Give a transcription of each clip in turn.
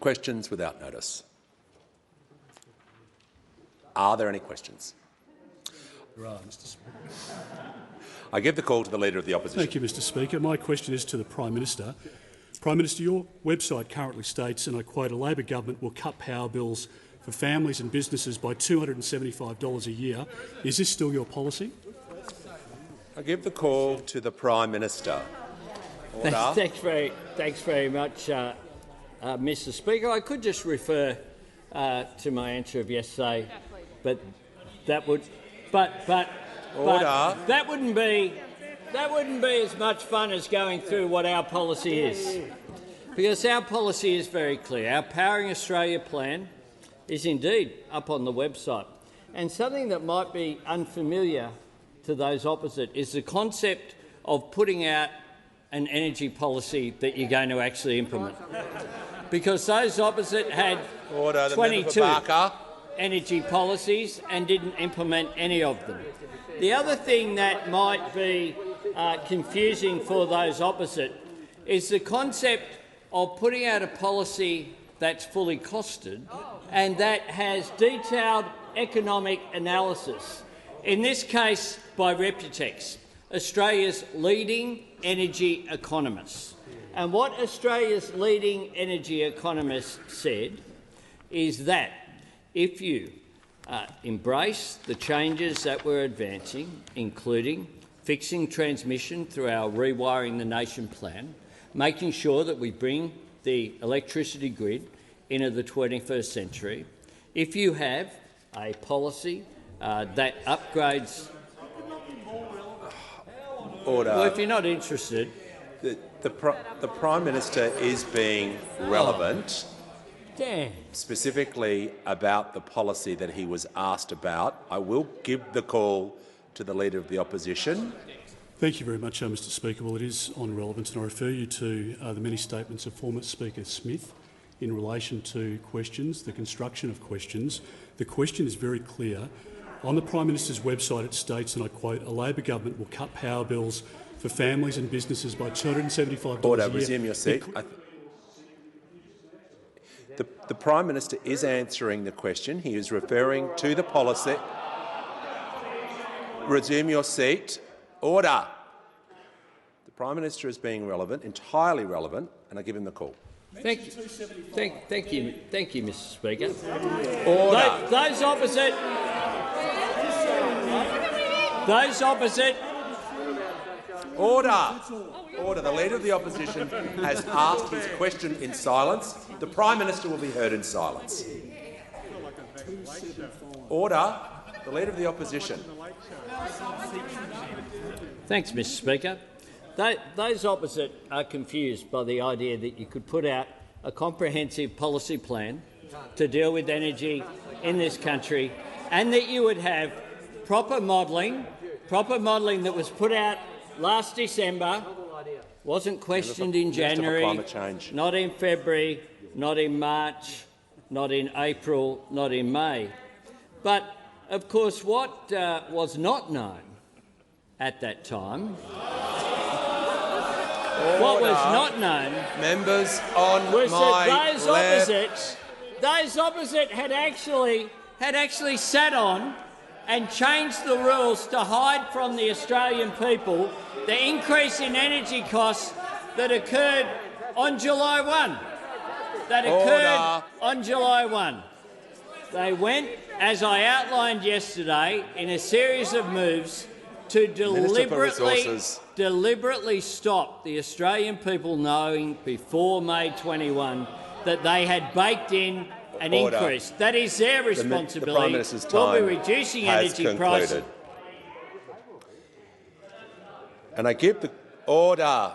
Questions without notice. Are there any questions? There are, Mr. Speaker. I give the call to the Leader of the Opposition. Thank you, Mr. Speaker. My question is to the Prime Minister. Prime Minister, your website currently states, and I quote, "A Labor government will cut power bills for families and businesses by $275 a year." Is this still your policy? I give the call to the Prime Minister. Order. Thanks very much, Mr. Speaker. I could just refer to my answer of yesterday, but that would, but that wouldn't be as much fun as going through what our policy is, because our policy is very clear. Our Powering Australia plan is indeed up on the website, and something that might be unfamiliar to those opposite is the concept of putting out an energy policy that you're going to actually implement, because those opposite had 22 energy policies and didn't implement any of them. The other thing that might be confusing for those opposite is the concept of putting out a policy that's fully costed and that has detailed economic analysis, in this case by Reputex, Australia's leading energy economists. And what Australia's leading energy economists said is that if you embrace the changes that we're advancing, including fixing transmission through our Rewiring the Nation plan, making sure that we bring the electricity grid into the 21st century, if you have a policy that upgrades— Order. Well, if you're not interested— The Prime Minister is being relevant, specifically about the policy that he was asked about. I will give the call to the Leader of the Opposition. Thank you very much, Mr. Speaker. Well, it is on relevance, and I refer you to the many statements of former Speaker Smith in relation to questions, the construction of questions. The question is very clear. On the Prime Minister's website it states, and I quote, "A Labor government will cut power bills for families and businesses by $275 Order. a year." Resume your seat. The Prime Minister is answering the question. He is referring to the policy. Resume your seat. Order. The Prime Minister is being relevant, entirely relevant, and I give him the call. Thank you, Mr. Speaker. Order. Those opposite. Order. Order. The Leader of the Opposition has asked his question in silence. The Prime Minister will be heard in silence. Order. The Leader of the Opposition. Thanks, Mr. Speaker. Those opposite are confused by the idea that you could put out a comprehensive policy plan to deal with energy in this country, and that you would have proper modelling that was put out last December, wasn't questioned in January, not in February, not in March, not in April, not in May. But, of course, what was not known at that time— What was not known— Members on was my that those opposite had actually sat on and changed the rules to hide from the Australian people the increase in energy costs that occurred on July 1. They went, as I outlined yesterday, in a series of moves to deliberately stop the Australian people knowing before May 21 that they had baked in an increase. That is their responsibility. The Prime Minister's time we'll be reducing energy prices. And I give the order.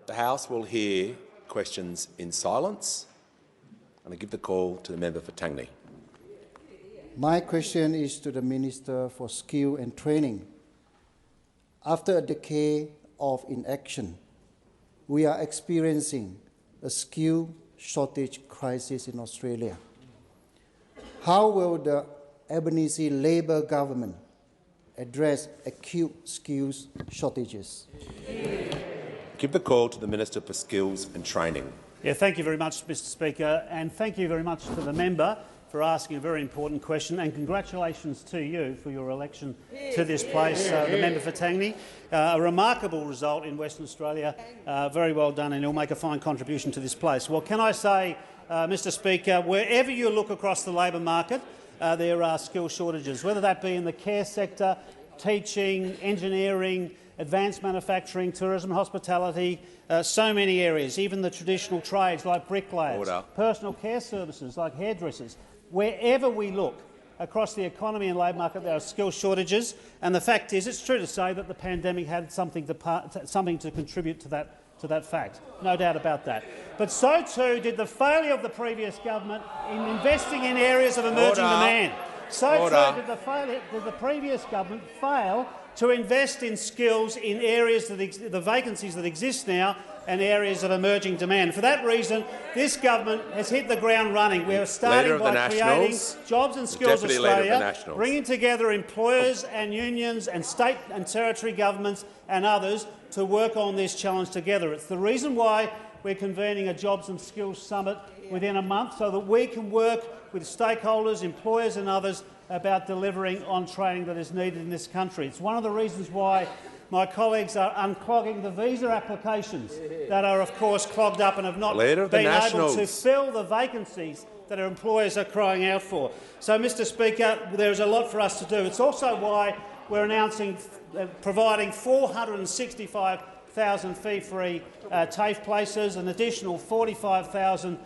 The House will hear questions in silence. And I give the call to the member for Tangney. My question is to the Minister for Skill and Training. After a decade of inaction, we are experiencing a skill shortage crisis in Australia. How will the Albanese Labor government address acute skills shortages? Give the call to the Minister for Skills and Training. Yeah, thank you very much, Mr Speaker, and thank you very much to the member for asking a very important question, and congratulations to you for your election to this place, the member for Tangney. A remarkable result in Western Australia. Very well done, and you'll make a fine contribution to this place. Well, can I say, Mr Speaker, wherever you look across the labour market, there are skill shortages, whether that be in the care sector, teaching, engineering, advanced manufacturing, tourism, hospitality, so many areas, even the traditional trades like bricklayers, personal care services like hairdressers. Wherever we look across the economy and labour market, there are skill shortages, and the fact is, it's true to say that the pandemic had something to contribute to that fact, no doubt about that. But so too did the failure of the previous government in investing in areas of emerging demand. So too did the previous government fail to invest in skills in areas the vacancies that exist now and areas of emerging demand. For that reason, this government has hit the ground running. We are starting by creating Jobs and Skills Australia, bringing together employers and unions and state and territory governments and others to work on this challenge together. It's the reason why we're convening a Jobs and Skills Summit within a month, so that we can work with stakeholders, employers and others about delivering on training that is needed in this country. It's one of the reasons why my colleagues are unclogging the visa applications that are, of course, clogged up and have not been able to fill the vacancies that our employers are crying out for. So, Mr Speaker, there is a lot for us to do. It's also why we're announcing providing 465,000 fee-free TAFE places, an additional 45,000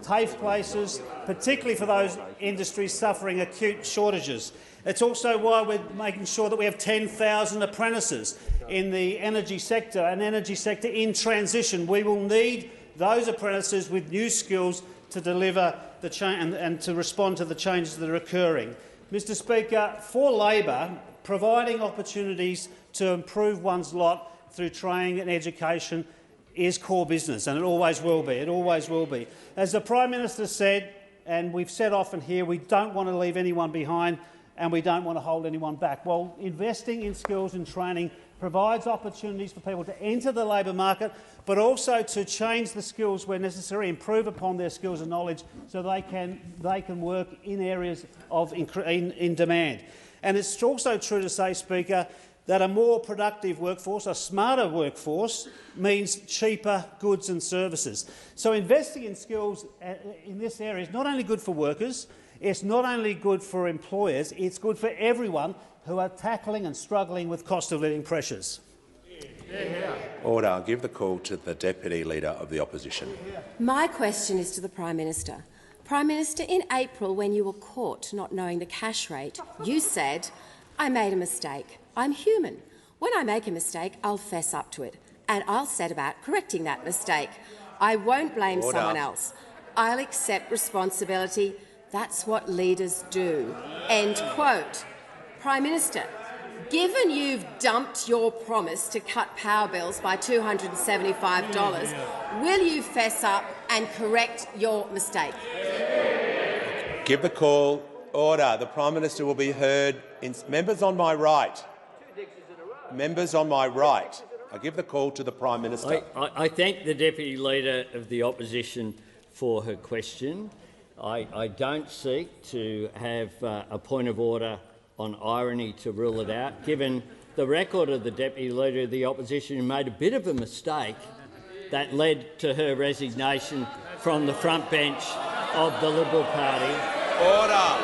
TAFE places, particularly for those industries suffering acute shortages. It's also why we're making sure that we have 10,000 apprentices in the energy sector, an energy sector in transition. We will need those apprentices with new skills to deliver the change and to respond to the changes that are occurring. Mr Speaker, for Labor, providing opportunities to improve one's lot through training and education is core business, and it always will be. It always will be. As the Prime Minister said, and we've said often here, we don't want to leave anyone behind and we don't want to hold anyone back. Well, investing in skills and training provides opportunities for people to enter the labour market, but also to change the skills where necessary, improve upon their skills and knowledge so they can work in areas of in demand. And it's also true to say, Speaker, that a more productive workforce, a smarter workforce, means cheaper goods and services. So investing in skills in this area is not only good for workers, it's not only good for employers, it's good for everyone who are tackling and struggling with cost of living pressures. Order. I'll give the call to the Deputy Leader of the Opposition. My question is to the Prime Minister. Prime Minister, in April, when you were caught not knowing the cash rate, you said, "I made a mistake. I'm human. When I make a mistake, I'll fess up to it, and I'll set about correcting that mistake. I won't blame someone else. I'll accept responsibility. That's what leaders do." End quote. Prime Minister, given you've dumped your promise to cut power bills by $275, will you fess up and correct your mistake? Give the call. Order. The Prime Minister will be heard. Members on my right. Members on my right. I give the call to the Prime Minister. I thank the Deputy Leader of the Opposition for her question. I don't seek to have a point of order on irony to rule it out, given the record of the Deputy Leader of the Opposition, who made a bit of a mistake that led to her resignation from the front bench of the Liberal Party. Order.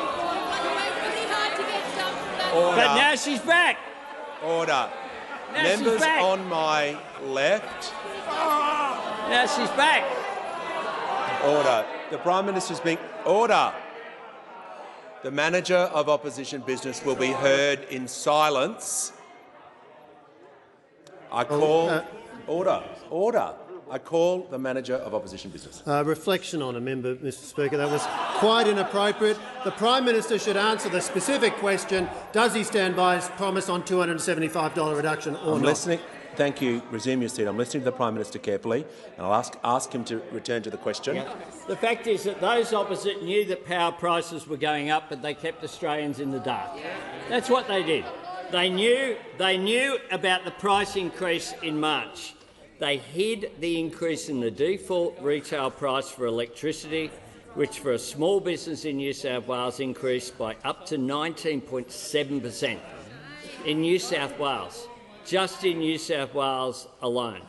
Order. But now she's back. Order. Now Members she's back. on my left. Now she's back. Order. The Prime Minister's being... Order. The Manager of Opposition Business will be heard in silence. I call... Order. Order. I call the Manager of Opposition Business. Reflection on a member, Mr Speaker. That was quite inappropriate. The Prime Minister should answer the specific question, does he stand by his promise on $275 reduction or I'm not? listening. Thank you. Resume your seat. I'm listening to the Prime Minister carefully, and I'll ask him to return to the question. Yeah. The fact is that those opposite knew that power prices were going up, but they kept Australians in the dark. That's what they did. They knew about the price increase in March. they hid the increase in the default retail price for electricity, which for a small business in New South Wales increased by up to 19.7% in New South Wales, just in New South Wales alone.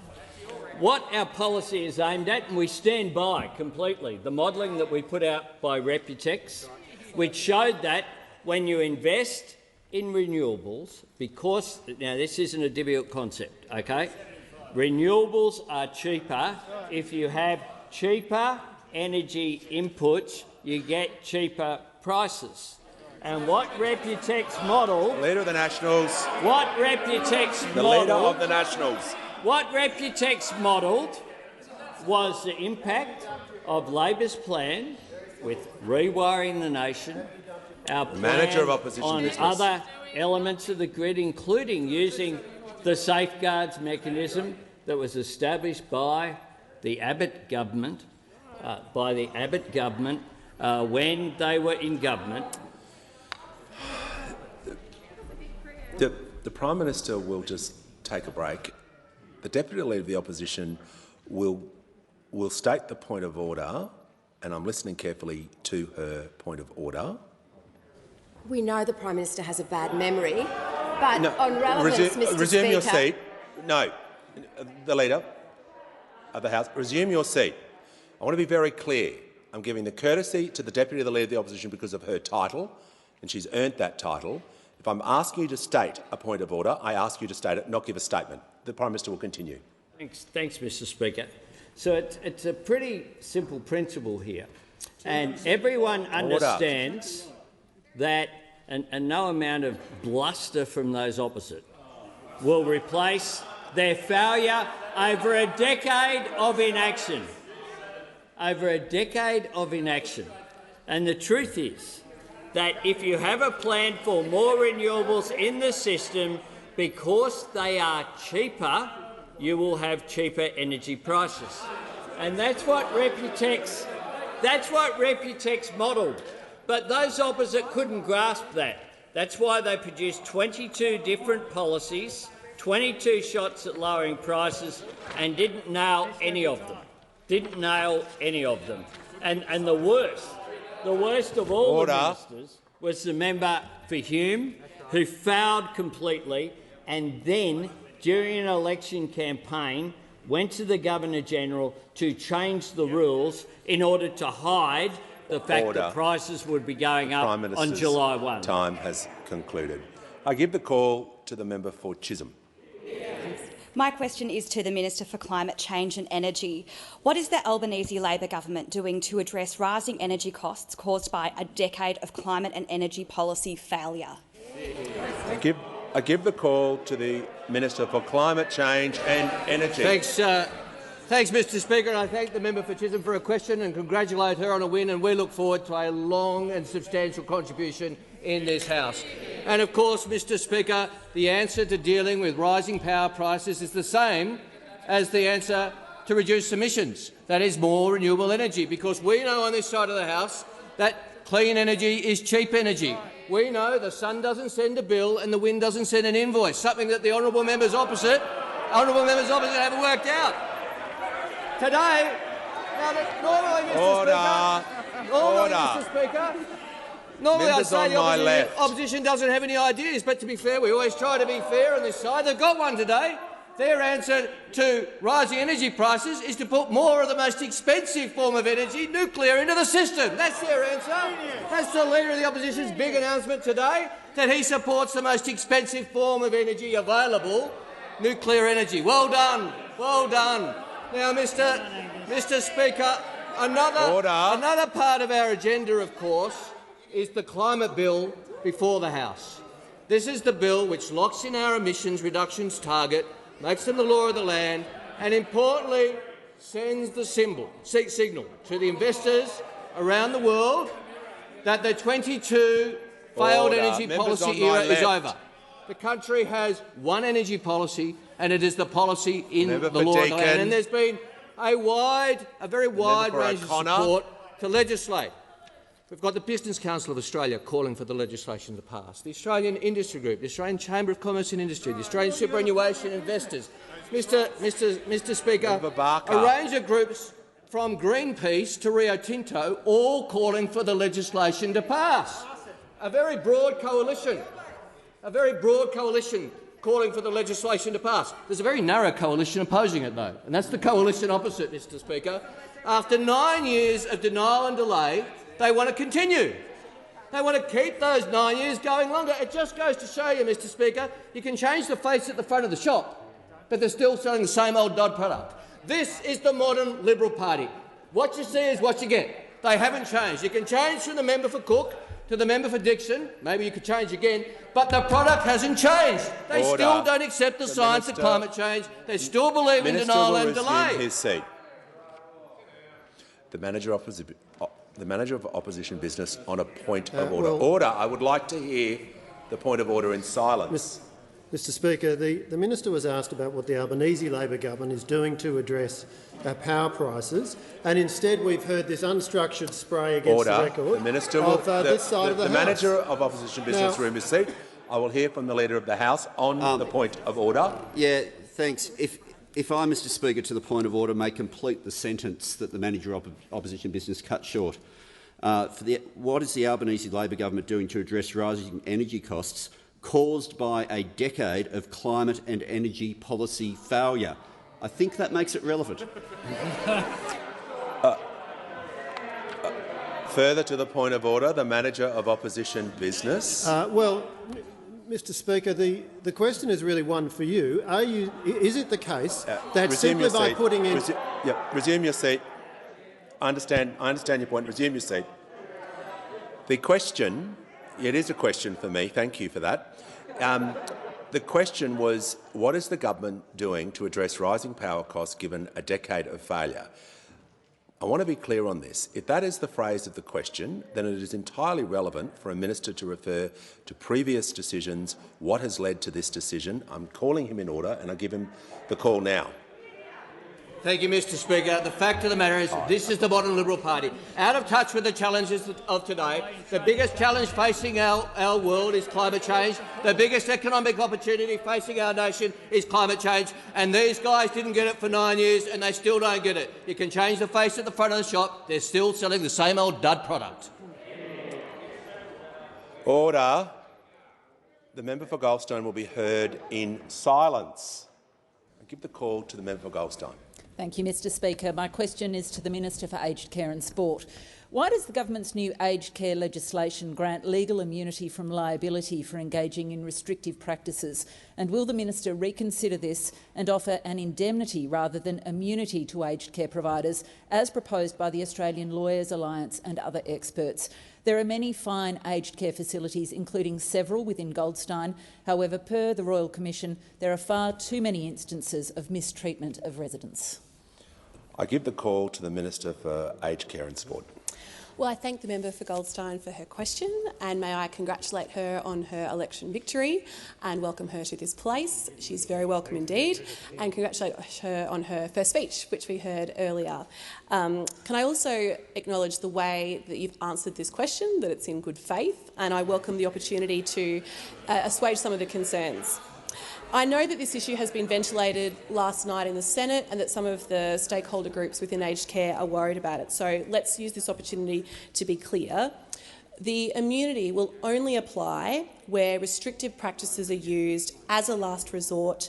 What our policy is aimed at, and we stand by completely, the modelling that we put out by Reputex, which showed that when you invest in renewables, because now this isn't a difficult concept, okay? Renewables are cheaper. If you have cheaper energy inputs, you get cheaper prices. And what Reputex modelled— Leader of the Nationals. What Reputex The Leader of the Nationals. What Reputex modelled was the impact of Labor's plan with rewiring the nation, our plan Manager of Opposition on Business. other elements of the grid, including using the safeguards mechanism that was established by the Abbott government, when they were in government. The Prime Minister will just take a break. The Deputy Leader of the Opposition will state the point of order, and I'm listening carefully to her point of order. We know the Prime Minister has a bad memory, but on relevance, Mr. Speaker— Resume your seat. No. The Leader of the House, resume your seat. I want to be very clear. I'm giving the courtesy to the Deputy Leader of the Opposition because of her title, and she's earned that title. If I'm asking you to state a point of order, I ask you to state it, not give a statement. The Prime Minister will continue. Thanks, Mr. Speaker. So it's a pretty simple principle here, and everyone understands that and no amount of bluster from those opposite will replace their failure over a decade of inaction. Over a decade of inaction. And the truth is that if you have a plan for more renewables in the system, because they are cheaper, you will have cheaper energy prices. And that's what Reputex modelled. But those opposite couldn't grasp that. That's why they produced 22 different policies, 22 shots at lowering prices, and didn't nail any of them. And the worst of all the ministers was the member for Hume, who fouled completely and then, during an election campaign, went to the Governor-General to change the rules in order to hide the fact that prices would be going up on July 1. Time has concluded. I give the call to the member for Chisholm. My question is to the Minister for Climate Change and Energy. What is the Albanese Labor government doing to address rising energy costs caused by a decade of climate and energy policy failure? I give the call to the Minister for Climate Change and Energy. Thanks, Mr. Speaker. I thank the member for Chisholm for a question and congratulate her on a win, and we look forward to a long and substantial contribution in this House. And of course, Mr. Speaker, the answer to dealing with rising power prices is the same as the answer to reduce emissions. That is more renewable energy, because we know on this side of the House that clean energy is cheap energy. We know the sun doesn't send a bill and the wind doesn't send an invoice, something that the honourable members opposite haven't worked out. Today, normally, Mr. Speaker, normally I'd say the opposition doesn't have any ideas, but to be fair, we always try to be fair on this side. They've got one today. Their answer to rising energy prices is to put more of the most expensive form of energy, nuclear, into the system. That's their answer. That's the Leader of the Opposition's big announcement today, that he supports the most expensive form of energy available, nuclear energy. Well done. Well done. Now, Mr. Speaker, another part of our agenda, of course, is the climate bill before the House. This is the bill which locks in our emissions reductions target, makes them the law of the land, and importantly sends the signal to the investors around the world that the 22 failed energy policy era is over. The country has one energy policy, and it is the policy in the law of the land. And there's been a very wide range of support to legislate. We've got the Business Council of Australia calling for the legislation to pass, the Australian Industry Group, the Australian Chamber of Commerce and Industry, the Australian Superannuation Investors. Mr. Speaker, a range of groups from Greenpeace to Rio Tinto all calling for the legislation to pass. A very broad coalition calling for the legislation to pass. There's a very narrow coalition opposing it, though, and that's the coalition opposite, Mr. Speaker. After 9 years of denial and delay, they want to continue. They want to keep those 9 years going longer. It just goes to show you, Mr. Speaker, you can change the face at the front of the shop, but they're still selling the same old dud product. This is the modern Liberal Party. What you see is what you get. They haven't changed. You can change from the member for Cook to the member for Dixon. Maybe you could change again, but the product hasn't changed. They still don't accept the science of climate change. They still believe in denial and delay. His seat. The Manager of Opposition Business on a point of order. Order. I would like to hear the point of order in silence. Mr. Speaker, the minister was asked about what the Albanese Labor government is doing to address power prices, and instead we've heard this unstructured spray against the record the minister of this side of the House. The Manager of Opposition Business room is seat. I will hear from the Leader of the House on the point of order. Yeah, thanks. If I, Mr. Speaker, to the point of order, may complete the sentence that the Manager of Opposition Business cut short. What is the Albanese Labor government doing to address rising energy costs caused by a decade of climate and energy policy failure? I think that makes it relevant. Further to the point of order, the Manager of Opposition Business. Mr. Speaker, the question is really one for you. Is it the case that simply by putting in... Resume your seat. I understand your point. Resume your seat. The question, it is a question for me. Thank you for that. The question was, what is the government doing to address rising power costs given a decade of failure? I want to be clear on this. If that is the phrase of the question, then it is entirely relevant for a minister to refer to previous decisions, what has led to this decision. I'm calling him in order, and I give him the call now. Thank you, Mr. Speaker. The fact of the matter is this is the modern Liberal Party. Out of touch with the challenges of today, the biggest challenge facing our world is climate change. The biggest economic opportunity facing our nation is climate change. And these guys didn't get it for 9 years and they still don't get it. You can change the face at the front of the shop. They're still selling the same old dud product. Order. The member for Goldstein will be heard in silence. I give the call to the member for Goldstein. Thank you, Mr. Speaker. My question is to the Minister for Aged Care and Sport. Why does the government's new aged care legislation grant legal immunity from liability for engaging in restrictive practices? And will the minister reconsider this and offer an indemnity rather than immunity to aged care providers, as proposed by the Australian Lawyers Alliance and other experts? There are many fine aged care facilities, including several within Goldstein. However, per the Royal Commission, there are far too many instances of mistreatment of residents. I give the call to the Minister for Aged Care and Sport. Well, I thank the member for Goldstein for her question, and may I congratulate her on her election victory and welcome her to this place. She's very welcome indeed, and congratulate her on her first speech, which we heard earlier. Can I also acknowledge the way that you've answered this question, that it's in good faith, and I welcome the opportunity to assuage some of the concerns. I know that this issue has been ventilated last night in the Senate and that some of the stakeholder groups within aged care are worried about it. So let's use this opportunity to be clear. The immunity will only apply where restrictive practices are used as a last resort,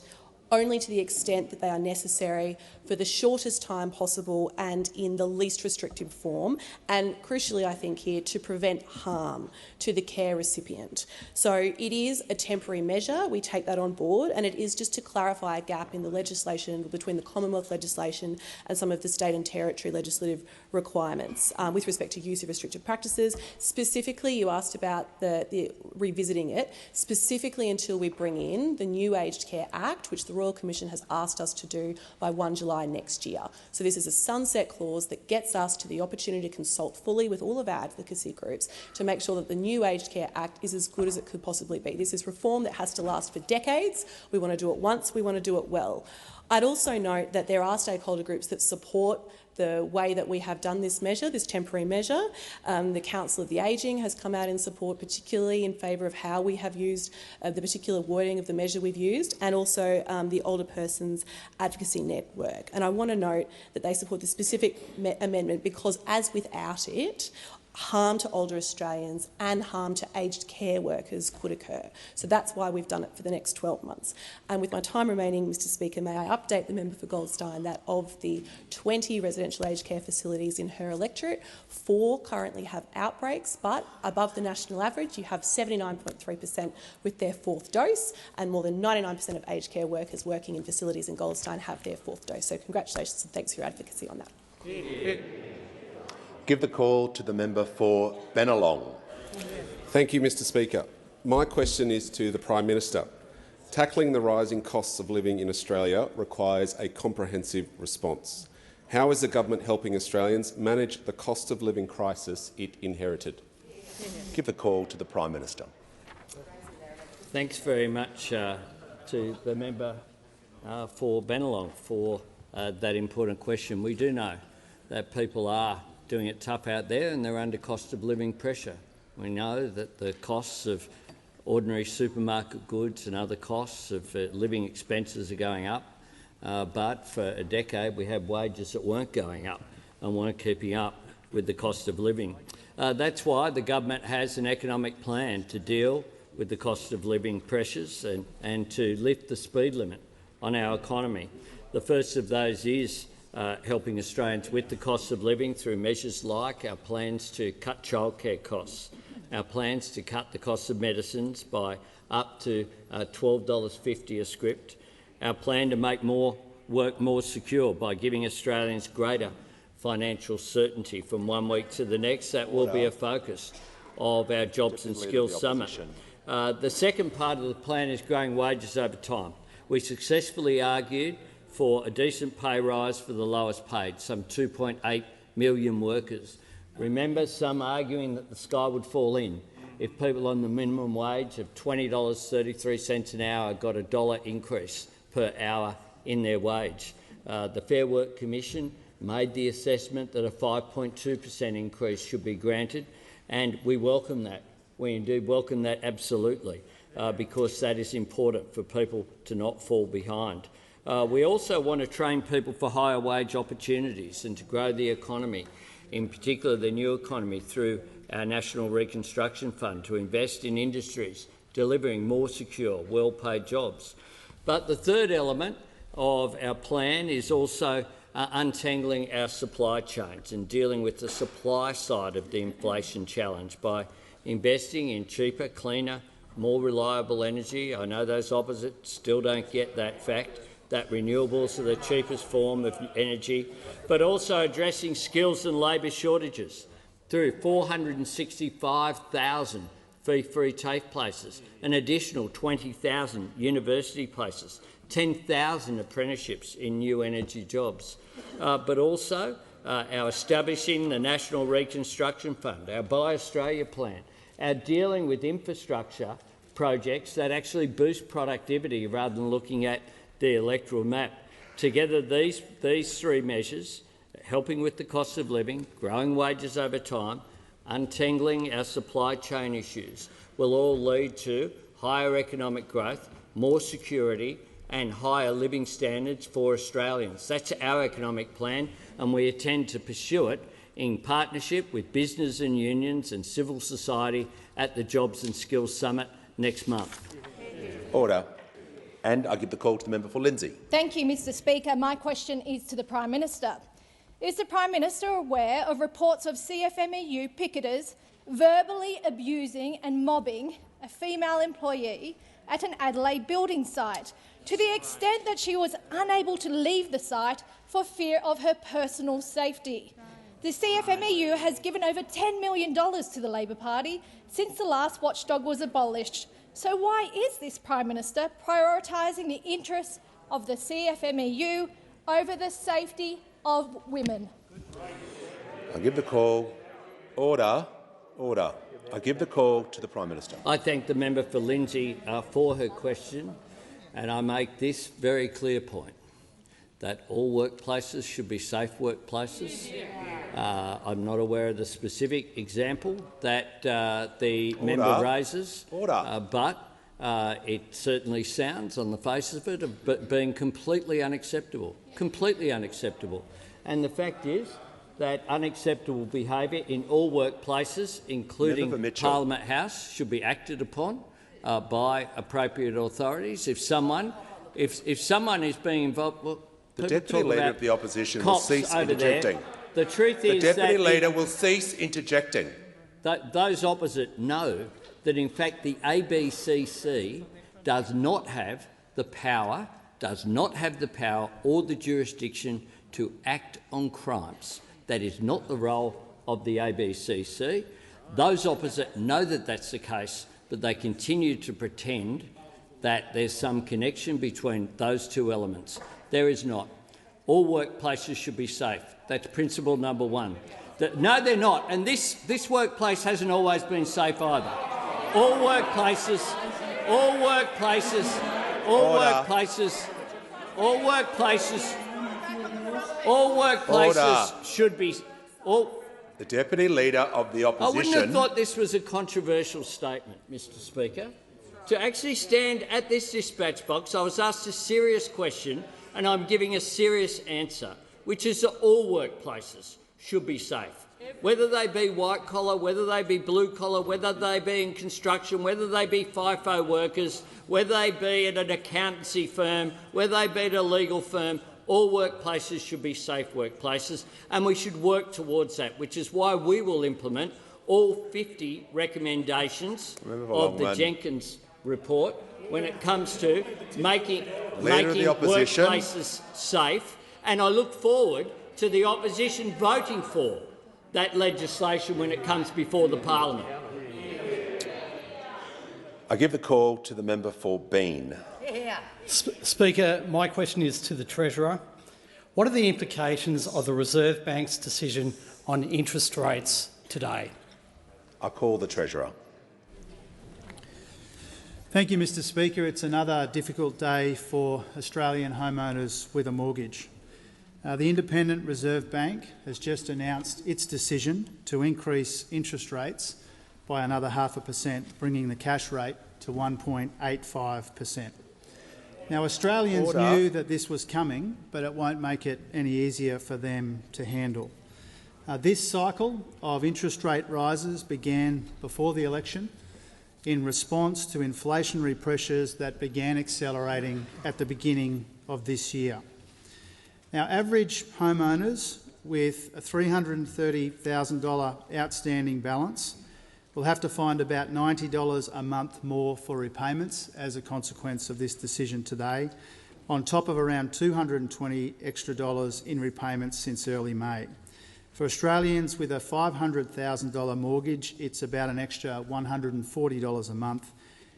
only to the extent that they are necessary for the shortest time possible and in the least restrictive form, and crucially I think here, to prevent harm to the care recipient. So it is a temporary measure, we take that on board, and it is just to clarify a gap in the legislation between the Commonwealth legislation and some of the state and territory legislative requirements with respect to use of restrictive practices. Specifically, you asked about the revisiting it, specifically until we bring in the new Aged Care Act, which the Royal Commission has asked us to do by 1 July next year. So this is a sunset clause that gets us to the opportunity to consult fully with all of our advocacy groups to make sure that the new Aged Care Act is as good as it could possibly be. This is reform that has to last for decades. We want to do it once, we want to do it well. I'd also note that there are stakeholder groups that support the way that we have done this measure, this temporary measure. The Council of the Ageing has come out in support, particularly in favour of how we have used the particular wording of the measure we've used, and also the Older Persons Advocacy Network. And I want to note that they support the specific amendment because, as without it, harm to older Australians and harm to aged care workers could occur. So that's why we've done it for the next 12 months. And with my time remaining, Mr Speaker, may I update the member for Goldstein that of the 20 residential aged care facilities in her electorate, 4 currently have outbreaks, but above the national average, you have 79.3% with their 4th dose, and more than 99% of aged care workers working in facilities in Goldstein have their 4th dose. So congratulations and thanks for your advocacy on that. Give the call to the member for Bennelong. Thank you, Mr Speaker. My question is to the Prime Minister. Tackling the rising costs of living in Australia requires a comprehensive response. How is the government helping Australians manage the cost of living crisis it inherited? Give the call to the Prime Minister. Thanks very much to the member for Bennelong for that important question. We do know that people are doing it tough out there and they're under cost of living pressure. We know that the costs of ordinary supermarket goods and other costs of living expenses are going up, but for a decade we had wages that weren't going up and weren't keeping up with the cost of living. That's why the government has an economic plan to deal with the cost of living pressures and to lift the speed limit on our economy. The first of those is helping Australians with the cost of living through measures like our plans to cut childcare costs, our plans to cut the cost of medicines by up to $12.50 a script, our plan to make work more secure by giving Australians greater financial certainty from one week to the next. That will be a focus of our Jobs and Skills Summit. The second part of the plan is growing wages over time. We successfully argued for a decent pay rise for the lowest paid, some 2.8 million workers. Remember some arguing that the sky would fall in if people on the minimum wage of $20.33 an hour got a $1 increase per hour in their wage. The Fair Work Commission made the assessment that a 5.2% increase should be granted, and we welcome that. We indeed welcome that absolutely, because that is important for people to not fall behind. We also want to train people for higher wage opportunities and to grow the economy, in particular the new economy, through our National Reconstruction Fund to invest in industries delivering more secure, well-paid jobs. But the third element of our plan is also untangling our supply chains and dealing with the supply side of the inflation challenge by investing in cheaper, cleaner, more reliable energy. I know those opposites still don't get that fact, that renewables are the cheapest form of energy, but also addressing skills and labour shortages through 465,000 fee-free TAFE places, an additional 20,000 university places, 10,000 apprenticeships in new energy jobs, but also our establishing the National Reconstruction Fund, our Buy Australia plan, our dealing with infrastructure projects that actually boost productivity rather than looking at the electoral map. Together, these three measures, helping with the cost of living, growing wages over time, untangling our supply chain issues, will all lead to higher economic growth, more security and higher living standards for Australians. That's our economic plan, and we intend to pursue it in partnership with business and unions and civil society at the Jobs and Skills Summit next month. Order. And I give the call to the member for Lindsay. Thank you, Mr Speaker. My question is to the Prime Minister. Is the Prime Minister aware of reports of CFMEU picketers verbally abusing and mobbing a female employee at an Adelaide building site, to the extent that she was unable to leave the site for fear of her personal safety? The CFMEU has given over $10 million to the Labor Party since the last watchdog was abolished. So why is this Prime Minister prioritising the interests of the CFMEU over the safety of women? I give the call. Order. Order. I give the call to the Prime Minister. I thank the member for Lindsay for her question, and I make this very clear point. that all workplaces should be safe workplaces. I'm not aware of the specific example that the member raises, but it certainly sounds, on the face of it, of being completely unacceptable. Completely unacceptable. And the fact is that unacceptable behaviour in all workplaces, including Parliament House, should be acted upon by appropriate authorities. If someone is being involved, well, the Deputy Leader of the Opposition will cease interjecting. The truth is the Deputy Leader will cease interjecting. Those opposite know that, in fact, the ABCC does not have the power or the jurisdiction to act on crimes. That is not the role of the ABCC. Those opposite know that that's the case, but they continue to pretend that there's some connection between those two elements. There is not. All workplaces should be safe. That's principle number one. No, they're not. And this workplace hasn't always been safe either. All workplaces should be. The Deputy Leader of the Opposition. I wouldn't have thought this was a controversial statement, Mr. Speaker. To actually stand at this dispatch box, I was asked a serious question and I'm giving a serious answer, which is that all workplaces should be safe, whether they be white-collar, whether they be blue-collar, whether they be in construction, whether they be FIFO workers, whether they be at an accountancy firm, whether they be at a legal firm. All workplaces should be safe workplaces, and we should work towards that, which is why we will implement all 50 recommendations of the Jenkins report when it comes to making workplaces safe. And I look forward to the opposition voting for that legislation when it comes before the parliament. I give the call to the member for Bean. Speaker, my question is to the Treasurer. What are the implications of the Reserve Bank's decision on interest rates today? I call the Treasurer. Thank you, Mr. Speaker. It's another difficult day for Australian homeowners with a mortgage. The Independent Reserve Bank has just announced its decision to increase interest rates by another 0.5%, bringing the cash rate to 1.85%. Now, Australians knew that this was coming, but it won't make it any easier for them to handle. This cycle of interest rate rises began before the election in response to inflationary pressures that began accelerating at the beginning of this year. Now, average homeowners with a $330,000 outstanding balance will have to find about $90 a month more for repayments as a consequence of this decision today, on top of around $220 extra in repayments since early May. For Australians with a $500,000 mortgage, it's about an extra $140 a month,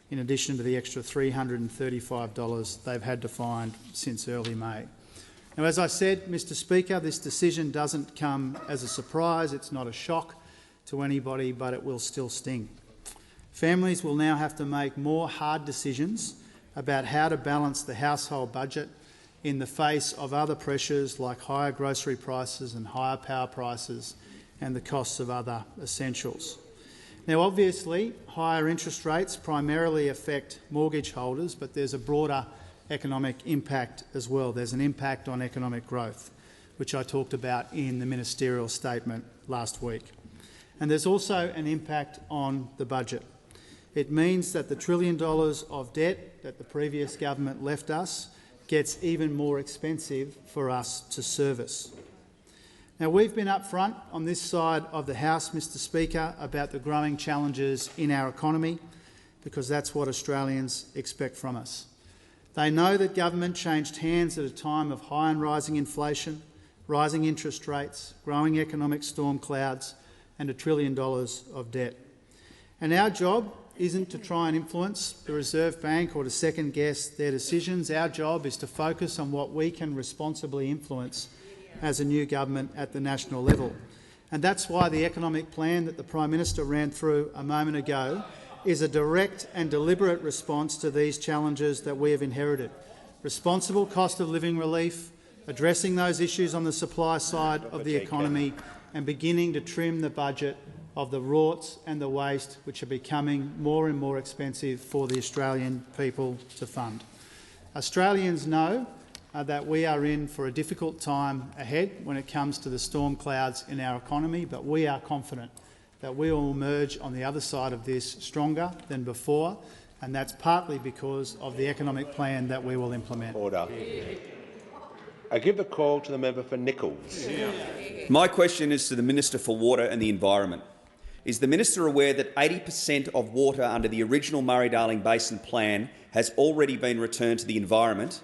in addition to the extra $335 they've had to find since early May. Now, as I said, Mr. Speaker, this decision doesn't come as a surprise. It's not a shock to anybody, but it will still sting. Families will now have to make more hard decisions about how to balance the household budget in the face of other pressures like higher grocery prices and higher power prices and the costs of other essentials. Now, obviously, higher interest rates primarily affect mortgage holders, but there's a broader economic impact as well. There's an impact on economic growth, which I talked about in the ministerial statement last week. And there's also an impact on the budget. It means that the $1 trillion of debt that the previous government left us gets even more expensive for us to service. Now, we've been upfront on this side of the House, Mr. Speaker, about the growing challenges in our economy, because that's what Australians expect from us. They know that government changed hands at a time of high and rising inflation, rising interest rates, growing economic storm clouds and $1 trillion of debt. And our job isn't to try and influence the Reserve Bank or to second-guess their decisions. Our job is to focus on what we can responsibly influence as a new government at the national level. And that's why the economic plan that the Prime Minister ran through a moment ago is a direct and deliberate response to these challenges that we have inherited. Responsible cost of living relief, addressing those issues on the supply side of the economy and beginning to trim the budget of the rorts and the waste which are becoming more and more expensive for the Australian people to fund. Australians know that we are in for a difficult time ahead when it comes to the storm clouds in our economy, but we are confident that we will emerge on the other side of this stronger than before, and that's partly because of the economic plan that we will implement. Order. I give the call to the member for Nichols. My question is to the Minister for Water and the Environment. Is the minister aware that 80% of water under the original Murray-Darling Basin Plan has already been returned to the environment?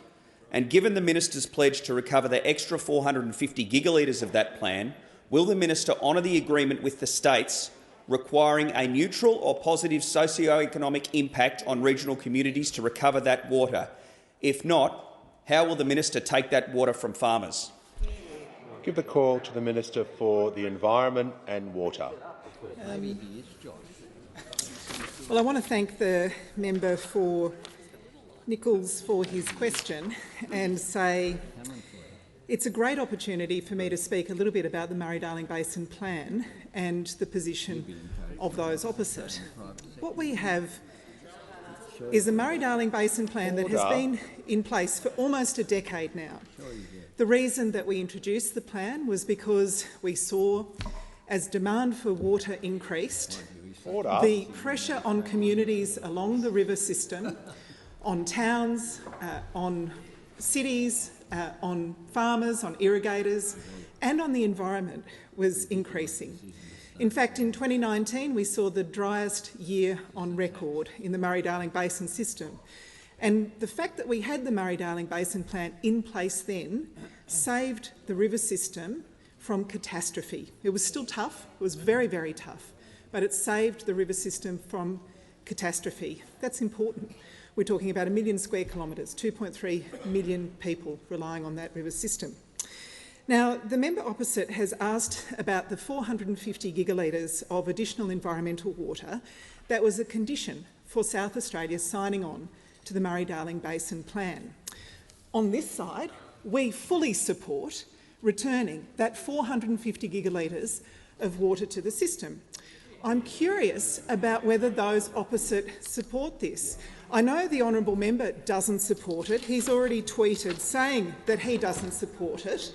And given the minister's pledge to recover the extra 450 gigalitres of that plan, will the minister honour the agreement with the states requiring a neutral or positive socio-economic impact on regional communities to recover that water? If not, how will the minister take that water from farmers? Give the call to the Minister for the Environment and Water. Well, I want to thank the member for Nichols for his question and say it's a great opportunity for me to speak a little bit about the Murray-Darling Basin Plan and the position of those opposite. What we have is a Murray-Darling Basin Plan that has been in place for almost a decade now. The reason that we introduced the plan was because we saw, as demand for water increased, the pressure on communities along the river system, on towns, on cities, on farmers, on irrigators and on the environment was increasing. In fact, in 2019 we saw the driest year on record in the Murray-Darling Basin system. And the fact that we had the Murray-Darling Basin Plan in place then saved the river system from catastrophe. It was still tough, it was very, very tough, but it saved the river system from catastrophe. That's important. We're talking about 1 million square kilometres, 2.3 million people relying on that river system. Now, the member opposite has asked about the 450 gigalitres of additional environmental water that was a condition for South Australia signing on to the Murray-Darling Basin Plan. On this side, we fully support returning that 450 gigalitres of water to the system. I'm curious about whether those opposite support this. I know the honourable member doesn't support it. He's already tweeted saying that he doesn't support it.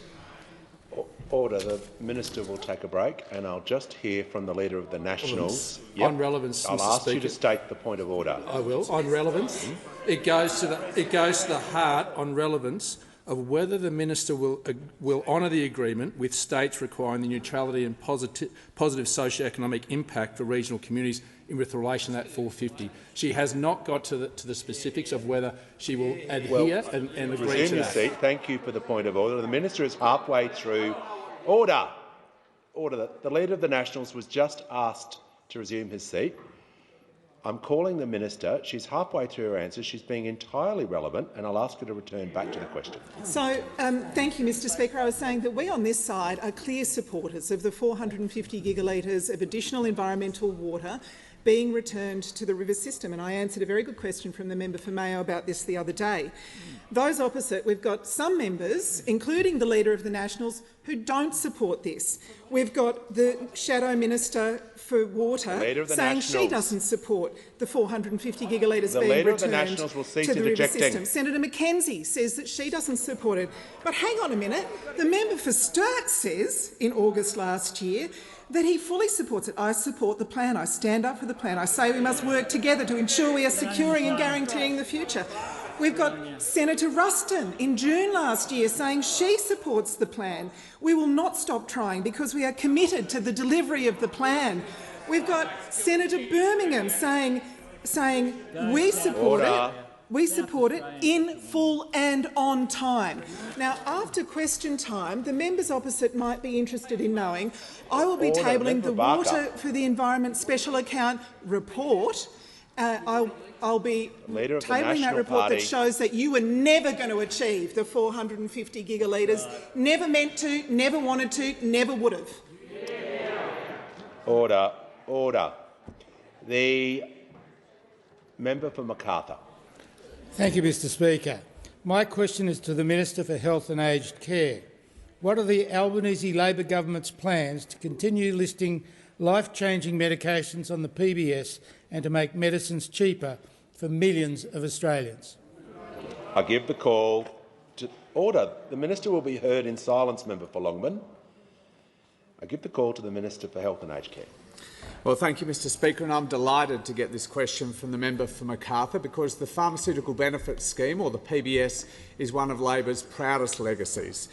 Order. The minister will take a break, and I'll just hear from the Leader of the Nationals. On relevance, I'll Mr. ask Speaker. you to state the point of order. I will. On relevance, it goes to the heart on relevance of whether the minister will honour the agreement with states requiring the neutrality and positive socio-economic impact for regional communities with relation to that 450. She has not got to the specifics of whether she will adhere and agree to resume your that. seat. Thank you for the point of order. The minister is halfway through. Order. Order. The Leader of the Nationals was just asked to resume his seat. I'm calling the minister. She's halfway through her answer. She's being entirely relevant, and I'll ask her to return back to the question. So, thank you, Mr. Speaker. I was saying that we on this side are clear supporters of the 450 gigalitres of additional environmental water being returned to the river system, and I answered a very good question from the member for Mayo about this the other day. Those opposite, we've got some members, including the Leader of the Nationals, who don't support this. We've got the Shadow Minister for Water saying she doesn't support the 450 gigalitres being returned to the river system. Senator McKenzie says that she doesn't support it. But hang on a minute, the member for Sturt says in August last year that he fully supports it. I support the plan. I stand up for the plan. I say we must work together to ensure we are securing and guaranteeing the future. We've got Senator Ruston in June last year saying she supports the plan. We will not stop trying because we are committed to the delivery of the plan. We've got Senator Birmingham saying we support it. We support it in full and on time. Now, after question time, the members opposite might be interested in knowing I will be tabling the Water for the Environment Special Account report. I'll be tabling that report that shows that you were never going to achieve the 450 gigalitres, never meant to, never wanted to, never would have. Order. Order. The member for Macarthur. Thank you, Mr. Speaker. My question is to the Minister for Health and Aged Care. What are the Albanese Labor government's plans to continue listing life-changing medications on the PBS and to make medicines cheaper for millions of Australians? I give the call to order. The Minister will be heard in silence, Member for Longman. I give the call to the Minister for Health and Aged Care. Well, thank you, Mr Speaker, and I'm delighted to get this question from the member for Macarthur because the Pharmaceutical Benefits Scheme, or the PBS, is one of Labor's proudest legacies.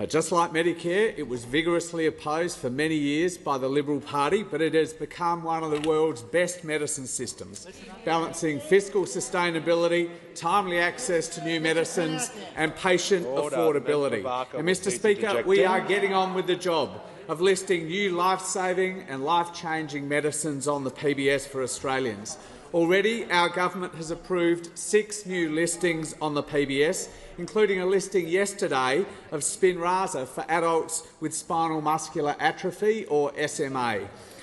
Just like Medicare, it was vigorously opposed for many years by the Liberal Party, but it has become one of the world's best medicine systems, balancing fiscal sustainability, timely access to new medicines and patient affordability. And, Mr Speaker, we are getting on with the job of listing new life-saving and life-changing medicines on the PBS for Australians. Already, our government has approved 6 new listings on the PBS, including a listing yesterday of Spinraza for adults with spinal muscular atrophy, or SMA,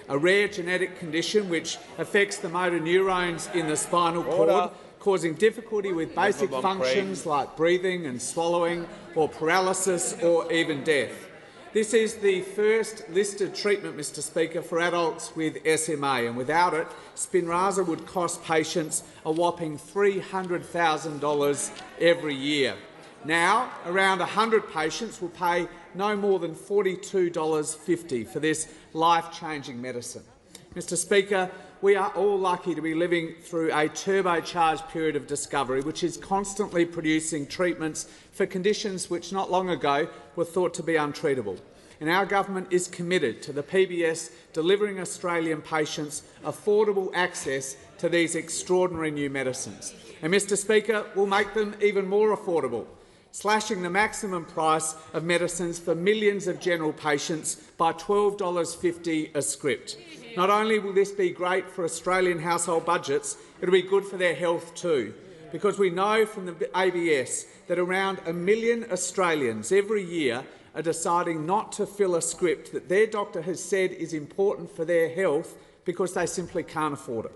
a rare genetic condition which affects the motor neurons in the spinal cord, causing difficulty with basic functions like breathing and swallowing, or paralysis, or even death. This is the first listed treatment, Mr Speaker, for adults with SMA, and without it, Spinraza would cost patients a whopping $300,000 every year. Now, around 100 patients will pay no more than $42.50 for this life-changing medicine. Mr Speaker, we are all lucky to be living through a turbocharged period of discovery which is constantly producing treatments for conditions which not long ago were thought to be untreatable. And our government is committed to the PBS delivering Australian patients affordable access to these extraordinary new medicines. And, Mr Speaker, we'll make them even more affordable, slashing the maximum price of medicines for millions of general patients by $12.50 a script. Not only will this be great for Australian household budgets, it will be good for their health too, because we know from the ABS that around 1 million Australians every year are deciding not to fill a script that their doctor has said is important for their health because they simply can't afford it.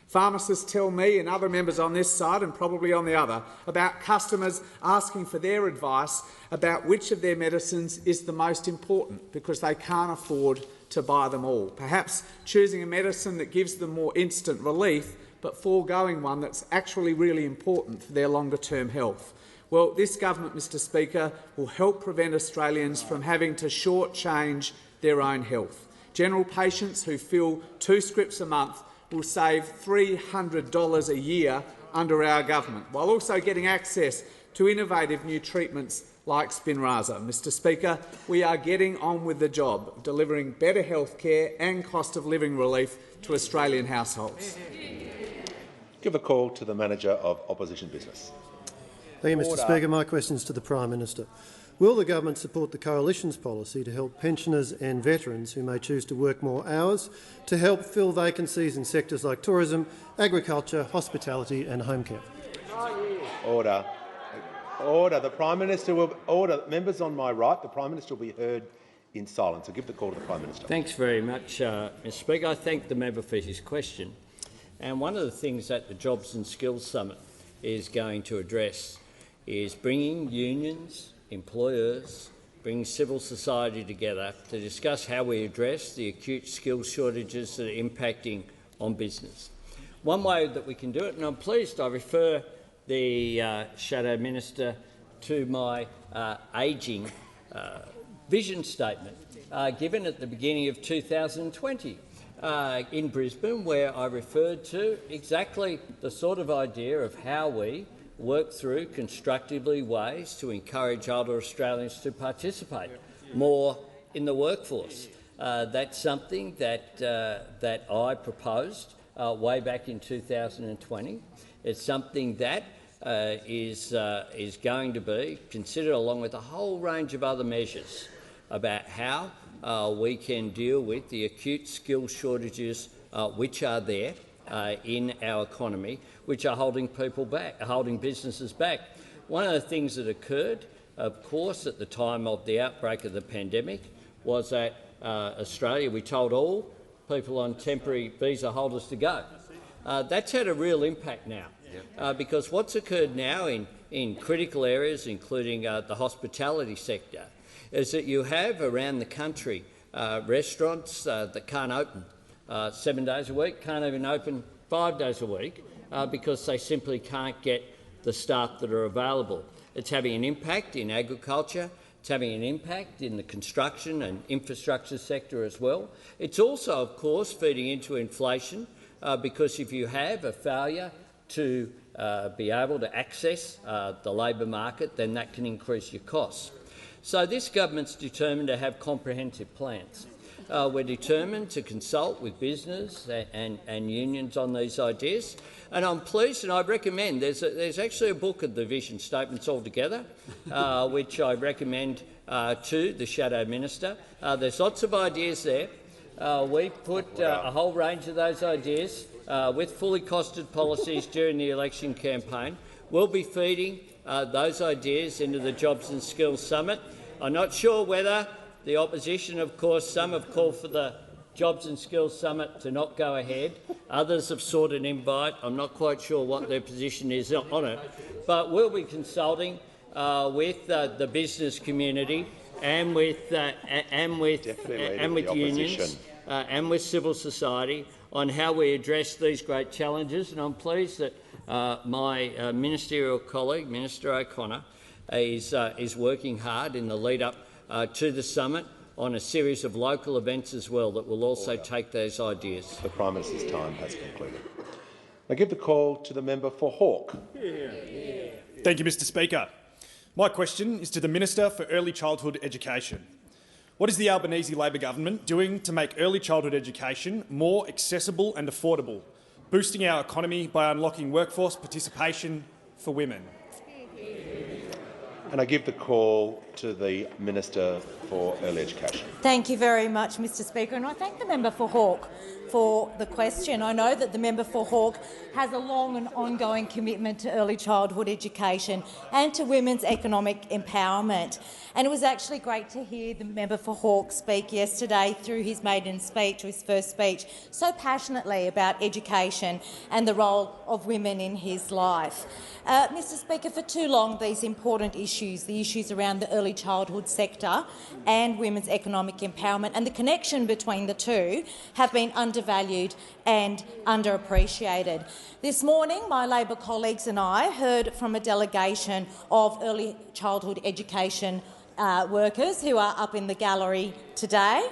Pharmacists tell me and other members on this side, and probably on the other, about customers asking for their advice about which of their medicines is the most important because they can't afford to buy them all, perhaps choosing a medicine that gives them more instant relief but foregoing one that's actually really important for their longer-term health. Well, this government, Mr Speaker, will help prevent Australians from having to shortchange their own health. General patients who fill 2 scripts a month will save $300 a year under our government, while also getting access to innovative new treatments like Spinraza. Mr Speaker, we are getting on with the job of delivering better health care and cost of living relief to Australian households. Give a call to the Manager of Opposition Business. Thank you, Mr Speaker. My question is to the Prime Minister. Will the government support the Coalition's policy to help pensioners and veterans who may choose to work more hours to help fill vacancies in sectors like tourism, agriculture, hospitality and home care? Order. Order. The Prime Minister will order. Members on my right, the Prime Minister will be heard in silence. I'll give the call to the Prime Minister. Thanks very much, Mr Speaker. I thank the member for his question. And one of the things that the Jobs and Skills Summit is going to address is bringing unions, employers, bringing civil society together to discuss how we address the acute skills shortages that are impacting on business. One way that we can do it, and I'm pleased I refer the Shadow Minister to my ageing vision statement given at the beginning of 2020 in Brisbane, where I referred to exactly the sort of idea of how we work through constructively ways to encourage older Australians to participate more in the workforce. That's something that I proposed way back in 2020. It's something that is going to be considered along with a whole range of other measures about how we can deal with the acute skill shortages which are there in our economy, which are holding people back, holding businesses back. One of the things that occurred, of course, at the time of the outbreak of the pandemic was that Australia, we told all people on temporary visa holders to go. That's had a real impact now, because what's occurred now in in critical areas, including the hospitality sector, is that you have around the country restaurants that can't open 7 days a week, can't even open 5 days a week because they simply can't get the staff that are available. It's having an impact in agriculture. It's having an impact in the construction and infrastructure sector as well. It's also, of course, feeding into inflation because if you have a failure to be able to access the labour market, then that can increase your costs. So this government's determined to have comprehensive plans. We're determined to consult with business and unions on these ideas, and I'm pleased and I recommend there's actually a book of the vision statements altogether, which I recommend to the Shadow Minister. There's lots of ideas there. We put a whole range of those ideas with fully costed policies during the election campaign. We'll be feeding those ideas into the Jobs and Skills Summit. I'm not sure whether the opposition, of course, some have called for the Jobs and Skills Summit to not go ahead. Others have sought an invite. I'm not quite sure what their position is on it. But we'll be consulting with the business community and with unions and with civil society on how we address these great challenges. And I'm pleased that my ministerial colleague, Minister O'Connor, is working hard in the lead-up to the summit on a series of local events as well that will also take those ideas. The Prime Minister's time has concluded. I give the call to the member for Hawke. Thank you, Mr Speaker. My question is to the Minister for Early Childhood Education. What is the Albanese Labor government doing to make early childhood education more accessible and affordable, boosting our economy by unlocking workforce participation for women? And I give the call to the Minister for Early Education. Thank you very much, Mr Speaker, and I thank the member for Hawke for the question. I know that the member for Hawke has a long and ongoing commitment to early childhood education and to women's economic empowerment. And it was actually great to hear the member for Hawke speak yesterday through his maiden speech, or his first speech, so passionately about education and the role of women in his life. Mr Speaker, for too long these important issues, the issues around the early childhood sector and women's economic empowerment and the connection between the two, have been undervalued and underappreciated. This morning, my Labor colleagues and I heard from a delegation of early childhood education workers who are up in the gallery today,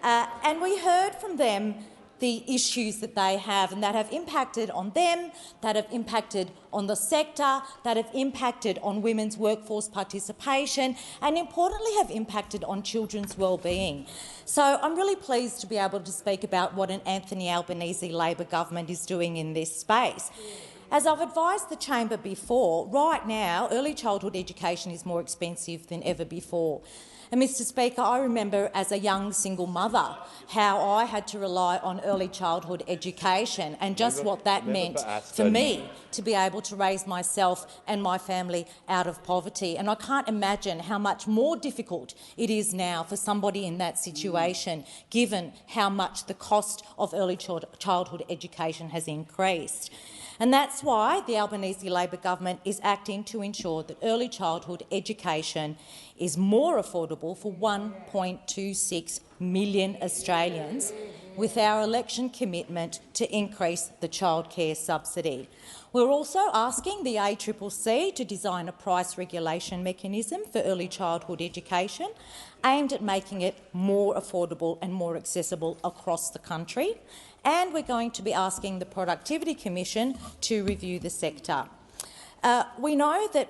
and we heard from them the issues that they have and that have impacted on them, that have impacted on the sector, that have impacted on women's workforce participation and, importantly, have impacted on children's well-being. So I'm really pleased to be able to speak about what an Anthony Albanese Labor government is doing in this space. As I've advised the chamber before, right now early childhood education is more expensive than ever before. And, Mr Speaker, I remember as a young single mother how I had to rely on early childhood education and just what that meant for me to be able to raise myself and my family out of poverty. And I can't imagine how much more difficult it is now for somebody in that situation, given how much the cost of early childhood education has increased. And that's why the Albanese Labor government is acting to ensure that early childhood education is more affordable for 1.26 million Australians, with our election commitment to increase the childcare subsidy. We're also asking the ACCC to design a price regulation mechanism for early childhood education aimed at making it more affordable and more accessible across the country. And we're going to be asking the Productivity Commission to review the sector. We know that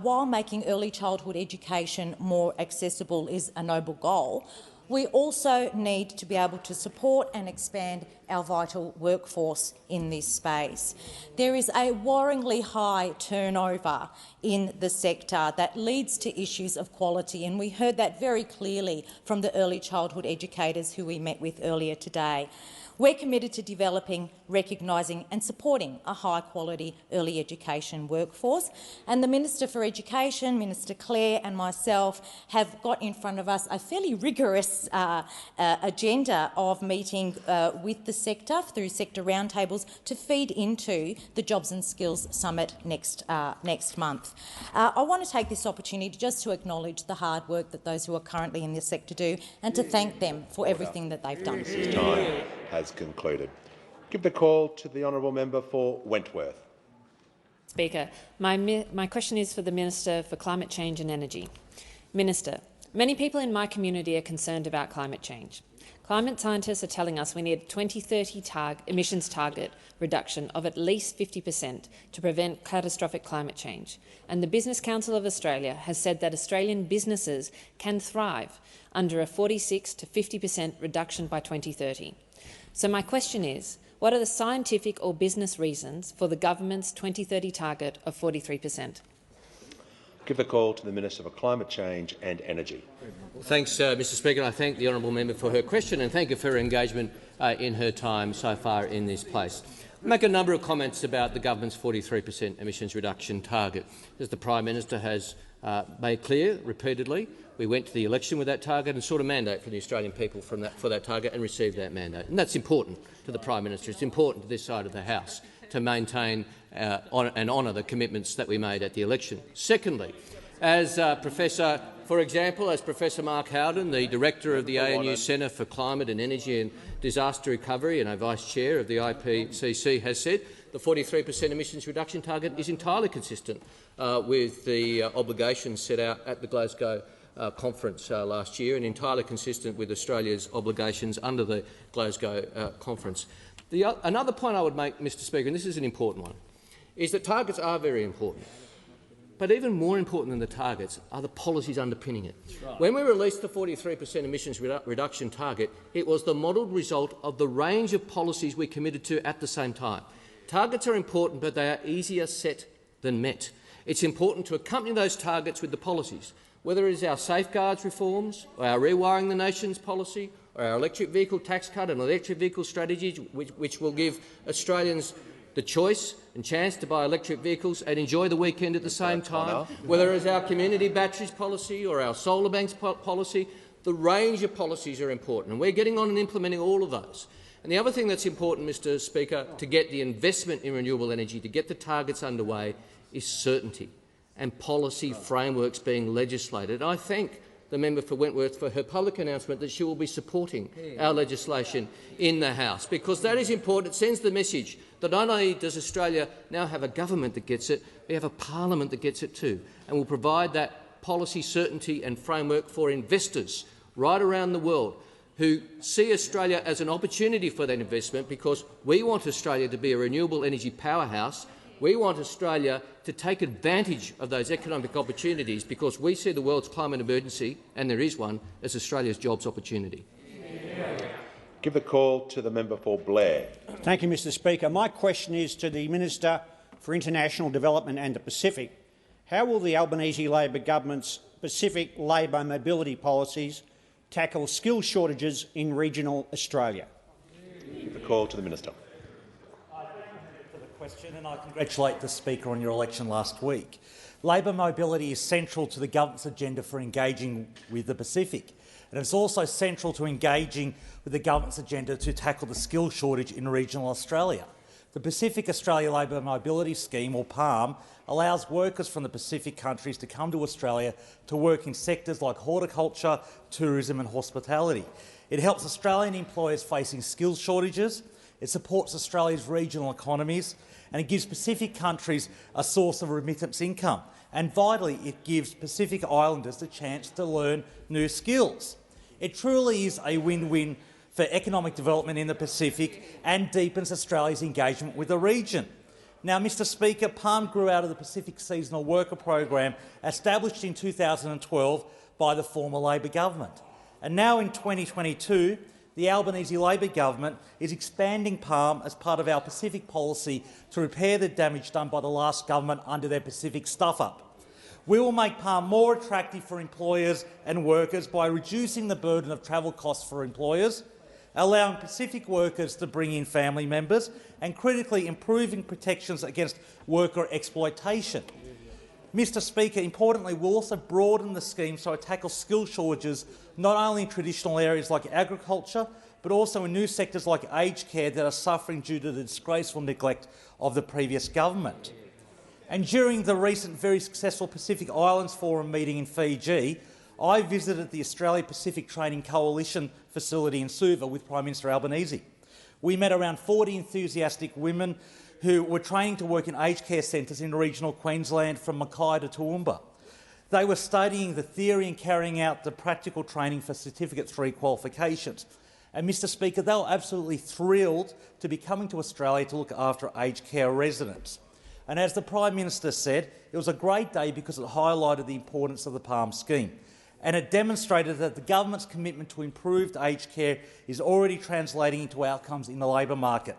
while making early childhood education more accessible is a noble goal, we also need to be able to support and expand our vital workforce in this space. There is a worryingly high turnover in the sector that leads to issues of quality, and we heard that very clearly from the early childhood educators who we met with earlier today. We're committed to developing, recognising and supporting a high-quality early education workforce, and the Minister for Education, Minister Clare, and myself have got in front of us a fairly rigorous progress agenda of meeting with the sector through sector roundtables to feed into the Jobs and Skills Summit next month. I want to take this opportunity just to acknowledge the hard work that those who are currently in this sector do and to thank them for everything that they've done. Time has concluded. Give the call to the honourable member for Wentworth. Speaker, my question is for the Minister for Climate Change and Energy. Minister, many people in my community are concerned about climate change. Climate scientists are telling us we need a 2030 emissions target reduction of at least 50% to prevent catastrophic climate change. And the Business Council of Australia has said that Australian businesses can thrive under a 46 to 50% reduction by 2030. So my question is, what are the scientific or business reasons for the government's 2030 target of 43%? Give the call to the Minister for Climate Change and Energy. Well, thanks, Mr Speaker. I thank the honourable member for her question and thank her for her engagement in her time so far in this place. I'll make a number of comments about the government's 43% emissions reduction target. As the Prime Minister has made clear repeatedly, we went to the election with that target and sought a mandate from the Australian people for that target and received that mandate. And that's important to the Prime Minister. It's important to this side of the House to maintain and honour the commitments that we made at the election. Secondly, as Professor Mark Howden, the Director of the ANU Centre for Climate and Energy and Disaster Recovery and a Vice Chair of the IPCC, has said, the 43% emissions reduction target is entirely consistent with the obligations set out at the Glasgow conference last year and entirely consistent with Australia's obligations under the Glasgow conference. Another point I would make, Mr Speaker, and this is an important one, is that targets are very important. But even more important than the targets are the policies underpinning it. Right. When we released the 43% emissions reduction target, it was the modelled result of the range of policies we committed to at the same time. Targets are important, but they are easier set than met. It's important to accompany those targets with the policies, whether it is our safeguards reforms, or our rewiring the nation's policy, or our electric vehicle tax cut and electric vehicle strategies, which will give Australians the choice and chance to buy electric vehicles and enjoy the weekend at the same time, whether it's our community batteries policy or our solar banks policy. The range of policies are important, and we're getting on and implementing all of those. And the other thing that's important, Mr Speaker, to get the investment in renewable energy, to get the targets underway, is certainty and policy frameworks being legislated. I thank the member for Wentworth for her public announcement that she will be supporting our legislation in the House, because that is important. It sends the message that not only does Australia now have a government that gets it, we have a parliament that gets it too, and will provide that policy certainty and framework for investors right around the world who see Australia as an opportunity for that investment, because we want Australia to be a renewable energy powerhouse. We want Australia to take advantage of those economic opportunities, because we see the world's climate emergency, and there is one, as Australia's jobs opportunity. Give the call to the member for Blair. Thank you, Mr Speaker. My question is to the Minister for International Development and the Pacific. How will the Albanese Labor government's Pacific labour mobility policies tackle skill shortages in regional Australia? Give the call to the Minister. Question, and I congratulate the Speaker on your election last week. Labour mobility is central to the government's agenda for engaging with the Pacific, and it's also central to engaging with the government's agenda to tackle the skill shortage in regional Australia. The Pacific Australia Labour Mobility Scheme, or PALM, allows workers from the Pacific countries to come to Australia to work in sectors like horticulture, tourism and hospitality. It helps Australian employers facing skills shortages. It supports Australia's regional economies, and it gives Pacific countries a source of remittance income. And vitally, it gives Pacific Islanders the chance to learn new skills. It truly is a win-win for economic development in the Pacific and deepens Australia's engagement with the region. Now, Mr Speaker, PALM grew out of the Pacific Seasonal Worker Program established in 2012 by the former Labor government. And now in 2022, the Albanese Labor government is expanding PALM as part of our Pacific policy to repair the damage done by the last government under their Pacific stuff-up. We will make PALM more attractive for employers and workers by reducing the burden of travel costs for employers, allowing Pacific workers to bring in family members, and critically improving protections against worker exploitation. Mr Speaker, importantly, we'll also broaden the scheme so it tackles skill shortages not only in traditional areas like agriculture, but also in new sectors like aged care that are suffering due to the disgraceful neglect of the previous government. And during the recent very successful Pacific Islands Forum meeting in Fiji, I visited the Australia Pacific Training Coalition facility in Suva with Prime Minister Albanese. We met around 40 enthusiastic women who were training to work in aged care centres in regional Queensland from Mackay to Toowoomba. They were studying the theory and carrying out the practical training for Certificate 3 qualifications. And, Mr Speaker, they were absolutely thrilled to be coming to Australia to look after aged care residents. And as the Prime Minister said, it was a great day because it highlighted the importance of the PALM scheme. And it demonstrated that the government's commitment to improved aged care is already translating into outcomes in the labour market.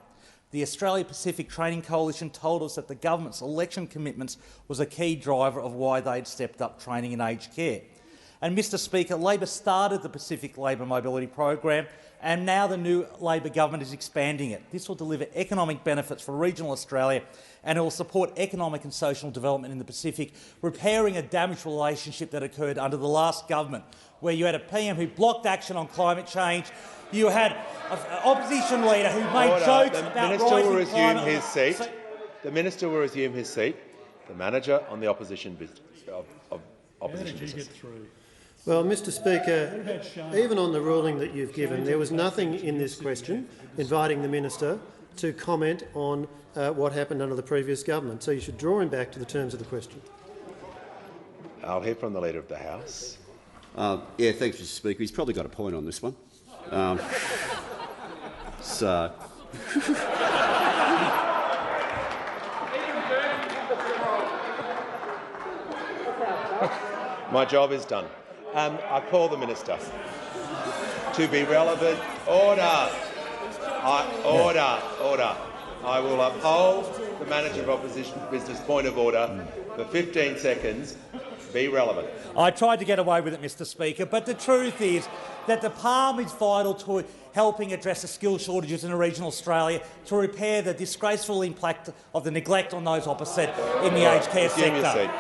The Australia Pacific Training Coalition told us that the government's election commitments was a key driver of why they'd stepped up training in aged care. And, Mr Speaker, Labor started the Pacific Labour Mobility Program, and now the new Labor government is expanding it. This will deliver economic benefits for regional Australia, and it will support economic and social development in the Pacific, repairing a damaged relationship that occurred under the last government, where you had a PM who blocked action on climate change, you had an opposition leader who made jokes about rising climate. His seat. The minister will resume his seat. The manager on the opposition business. Opposition business. Well, Mr Speaker, even on the ruling that you've given, there was nothing in this question inviting the minister to comment on what happened under the previous government. So you should draw him back to the terms of the question. I'll hear from the Leader of the House. Yeah, thanks, Mr Speaker. He's probably got a point on this one. My job is done. I call the minister. To be relevant, order. Order. I will uphold the manager of opposition business point of order for 15 seconds. Be relevant. I tried to get away with it, Mr Speaker, but the truth is that the PALM is vital to helping address the skill shortages in regional Australia, to repair the disgraceful impact of the neglect on those opposite in the aged care sector.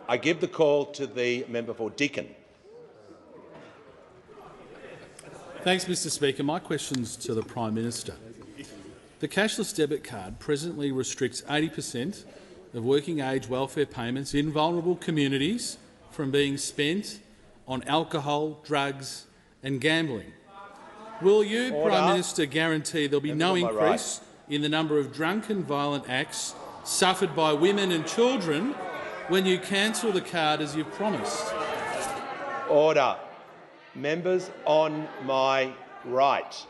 I give the call to the member for Deakin. Thanks, Mr Speaker. My question's to the Prime Minister. The cashless debit card presently restricts 80% of working-age welfare payments in vulnerable communities from being spent on alcohol, drugs and gambling. Will you, Prime Minister, guarantee there will be no increase in the number of drunken violent acts suffered by women and children when you cancel the card as you've promised? Order. Members on my right.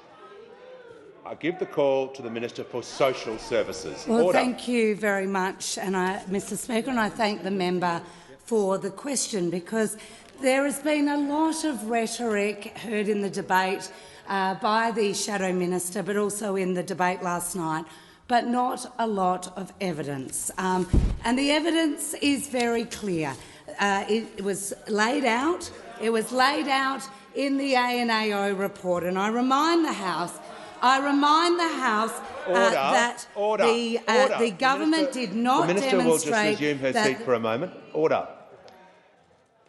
I give the call to the Minister for Social Services. Well, thank you very much, Mr Speaker, and I thank the member for the question, because there has been a lot of rhetoric heard in the debate by the Shadow Minister, but also in the debate last night, but not a lot of evidence. And the evidence is very clear. It was laid out. It was laid out in the ANAO report, and I remind the House that the government did not demonstrate. The minister will just resume her seat for a moment. Order.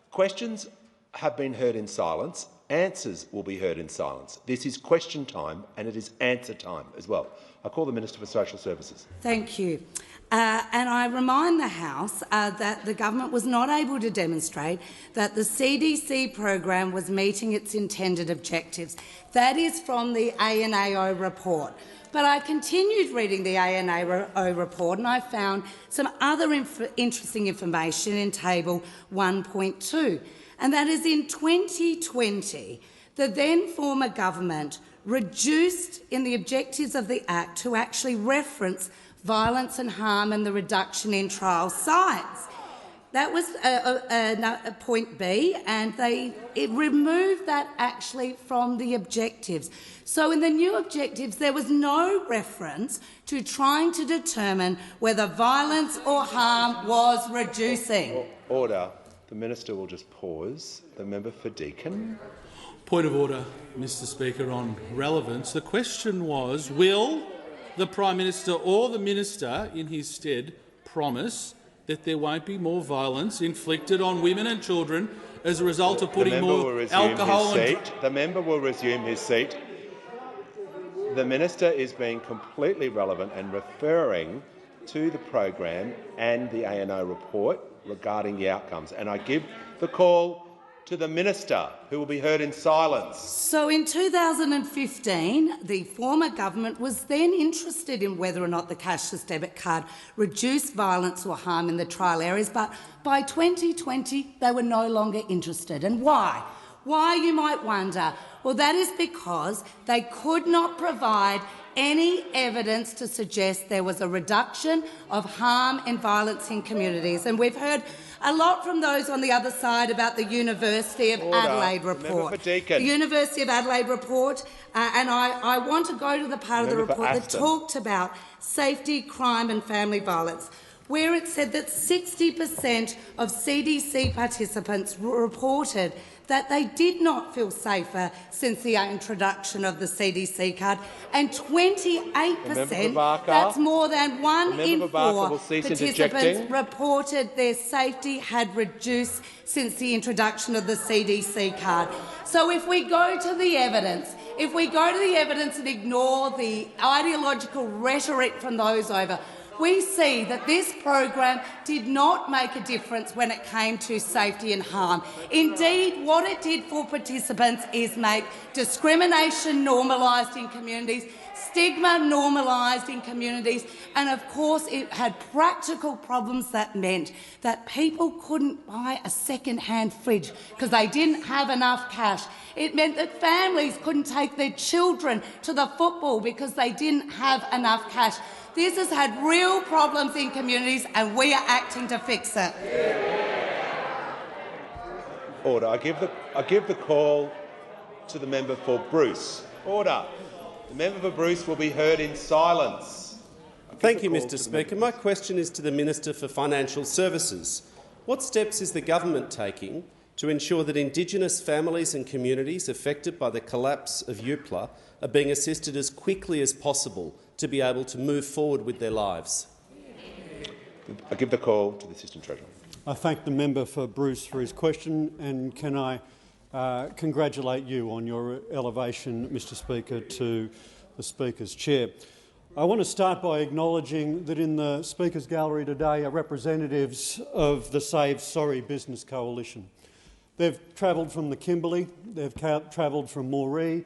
Questions have been heard in silence. Answers will be heard in silence. This is question time and it is answer time as well. I call the Minister for Social Services. Thank you. And I remind the House that the government was not able to demonstrate that the CDC program was meeting its intended objectives. That is from the ANAO report. But I continued reading the ANAO report and I found some other interesting information in Table 1.2, and that is in 2020, the then former government reduced in the objectives of the Act to actually reference violence and harm and the reduction in trial sites. That was point B, and it removed that actually from the objectives. So in the new objectives, there was no reference to trying to determine whether violence or harm was reducing. Order. The minister will just pause. The member for Deakin. Point of order, Mr Speaker, on relevance. The question was, will the Prime Minister or the minister in his stead promise that there won't be more violence inflicted on women and children as a result of putting more alcohol and The member will resume his seat. The minister is being completely relevant and referring to the program and the ANO report regarding the outcomes. And I give the call to the minister, who will be heard in silence. So in 2015, the former government was then interested in whether or not the cashless debit card reduced violence or harm in the trial areas, but by 2020 they were no longer interested. And why? Why, you might wonder? Well, that is because they could not provide any evidence to suggest there was a reduction of harm and violence in communities. And we've heard a lot from those on the other side about the University of Adelaide report. The University of Adelaide report, and I want to go to the part of the report that talked about safety, crime and family violence, where it said that 60% of CDC participants reported that they did not feel safer since the introduction of the CDC card, and 28%, that's more than 1 in 4 participants reported their safety had reduced since the introduction of the CDC card. So if we go to the evidence, and ignore the ideological rhetoric from those over, we see that this program did not make a difference when it came to safety and harm. Indeed, what it did for participants is make discrimination normalised in communities, stigma normalised in communities, and of course it had practical problems that meant that people couldn't buy a second-hand fridge because they didn't have enough cash. It meant that families couldn't take their children to the football because they didn't have enough cash. This has had real problems in communities and we are acting to fix it. Order. I give the call to the member for Bruce. Order. The member for Bruce will be heard in silence. Thank you, Mr Speaker. My question is to the Minister for Financial Services. What steps is the government taking to ensure that Indigenous families and communities affected by the collapse of UPLA are being assisted as quickly as possible to be able to move forward with their lives? I give the call to the Assistant Treasurer. I thank the member for Bruce for his question, and can I congratulate you on your elevation, Mr Speaker, to the Speaker's chair. I want to start by acknowledging that in the Speaker's gallery today are representatives of the Save Sorry Business Coalition. They've travelled from the Kimberley, they've travelled from Moree,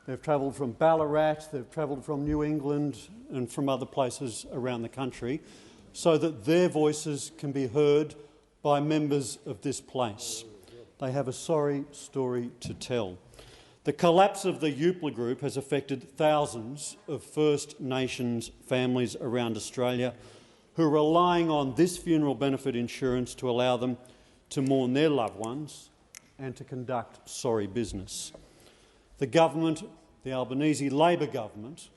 they've travelled from Ballarat, they've travelled from New England and from other places around the country so that their voices can be heard by members of this place. They have a sorry story to tell. The collapse of the UPLA Group has affected thousands of First Nations families around Australia who are relying on this funeral benefit insurance to allow them to mourn their loved ones and to conduct sorry business. The government, the Albanese Labor government,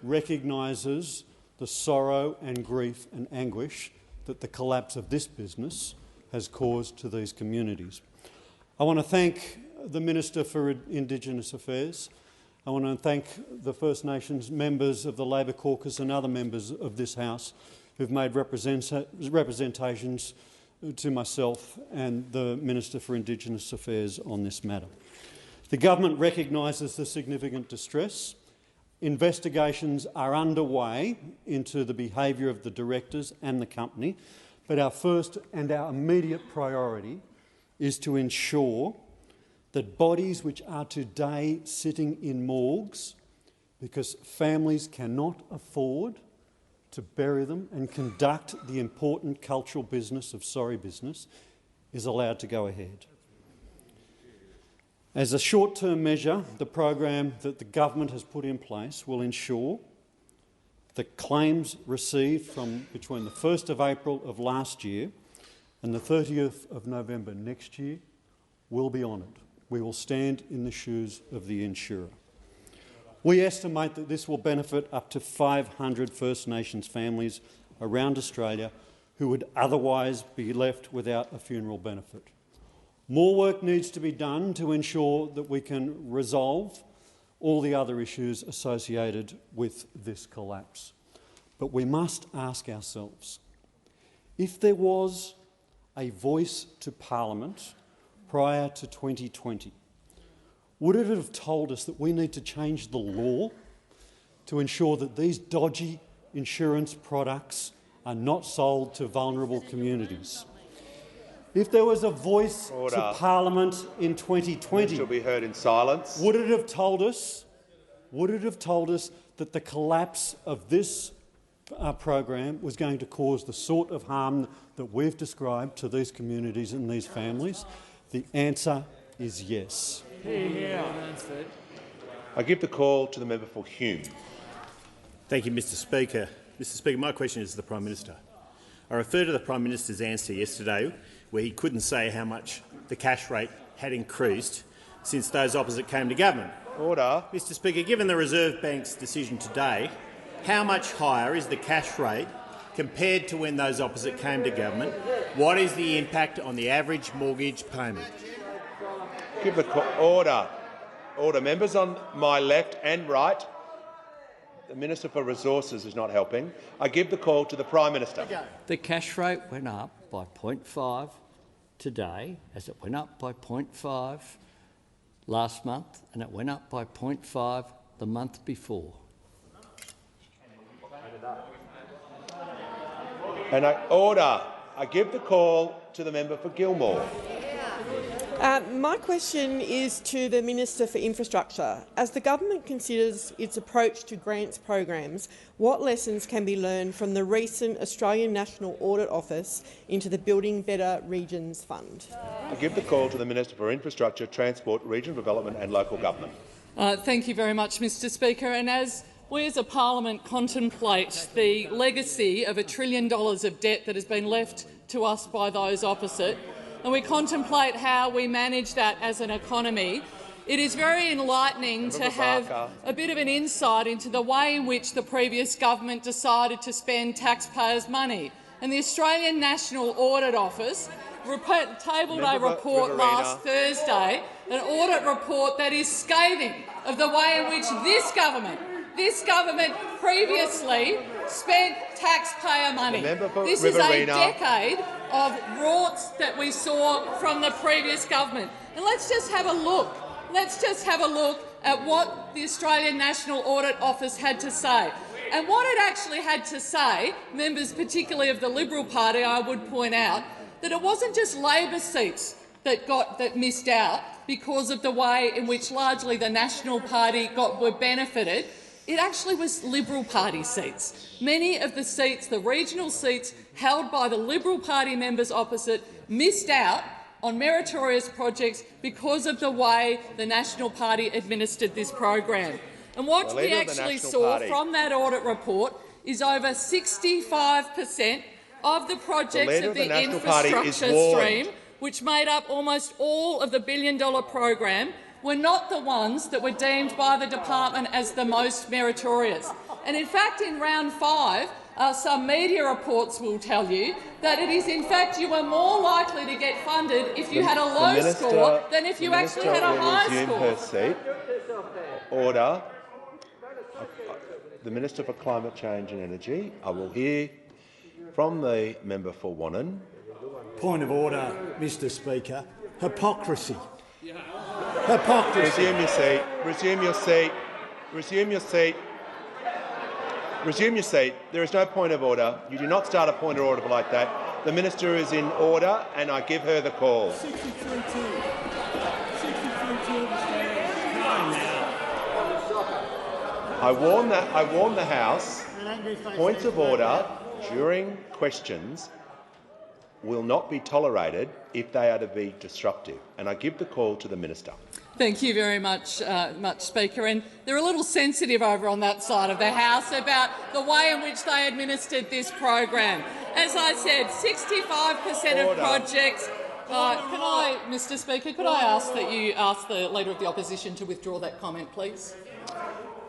recognises the sorrow and grief and anguish that the collapse of this business has caused to these communities. I want to thank the Minister for Indigenous Affairs. I want to thank the First Nations members of the Labor caucus and other members of this House who've made representations to myself and the Minister for Indigenous Affairs on this matter. The government recognises the significant distress. Investigations are underway into the behaviour of the directors and the company, but our first and our immediate priority is to ensure that bodies which are today sitting in morgues because families cannot afford to bury them and conduct the important cultural business of sorry business is allowed to go ahead. As a short-term measure, the program that the government has put in place will ensure that claims received from between the 1st of April of last year and the 30th of November next year will be honoured. We will stand in the shoes of the insurer. We estimate that this will benefit up to 500 First Nations families around Australia who would otherwise be left without a funeral benefit. More work needs to be done to ensure that we can resolve all the other issues associated with this collapse. But we must ask ourselves, If there was a voice to Parliament prior to 2020, would it have told us that we need to change the law to ensure that these dodgy insurance products are not sold to vulnerable communities? If there was a voice to Parliament in 2020, shall be heard in silence. would it have told us that the collapse of this program was going to cause the sort of harm that we've described to these communities and these families? The answer is yes. I give the call to the member for Hume. Thank you, Mr Speaker. Mr Speaker, my question is to the Prime Minister. I refer to the Prime Minister's answer yesterday where he couldn't say how much the cash rate had increased since those opposite came to government. Order. Mr Speaker, given the Reserve Bank's decision today, how much higher is the cash rate compared to when those opposite came to government? What is the impact on the average mortgage payment? Give the order. Order. Members on my left and right. The Minister for Resources is not helping. I give the call to the Prime Minister. The cash rate went up by 0.5 today, as it went up by 0.5 last month, and it went up by 0.5 the month before. And order. I give the call to the member for Gilmore. My question is to the Minister for Infrastructure. As the government considers its approach to grants programs, what lessons can be learned from the recent Australian National Audit Office into the Building Better Regions Fund? I give the call to the Minister for Infrastructure, Transport, Regional Development and Local Government. Thank you very much, Mr Speaker. And as we as a parliament contemplate the legacy of $1 trillion of debt that has been left to us by those opposite, and we contemplate how we manage that as an economy, it is very enlightening to have a bit of an insight into the way in which the previous government decided to spend taxpayers' money. And the Australian National Audit Office tabled a report last Thursday, an audit report that is scathing of the way in which this government previously spent taxpayer money. This is a decade of rorts that we saw from the previous government. And let's just have a look. Let's just have a look at what the Australian National Audit Office had to say. And what it actually had to say, members particularly of the Liberal Party, I would point out, that it wasn't just Labor seats that missed out because of the way in which largely the National Party were benefited. It actually was Liberal Party seats. Many of the seats, the regional seats held by the Liberal Party members opposite, missed out on meritorious projects because of the way the National Party administered this program. And what we actually saw from that audit report is over 65% of the projects of the infrastructure stream, which made up almost all of the billion-dollar program, were not the ones that were deemed by the department as the most meritorious. And in fact, in round 5, some media reports will tell you that it is in fact you were more likely to get funded if you had a low score than if you actually had a high score. Her seat. Order. The Minister for Climate Change and Energy. I will hear from the member for Wannon. Point of order, Mr Speaker. Hypocrisy. Hypocrisy. Resume your seat. Resume your seat. Resume your seat. Resume your seat. There is no point of order. You do not start a point of order like that. The minister is in order, and I give her the call. I warn the House. Points of order during questions will not be tolerated if they are to be disruptive. And I give the call to the minister. Thank you very much, Speaker. And they're a little sensitive over on that side of the House about the way in which they administered this program. As I said, 65% of projects. Mr Speaker, could I ask that you ask the Leader of the Opposition to withdraw that comment, please?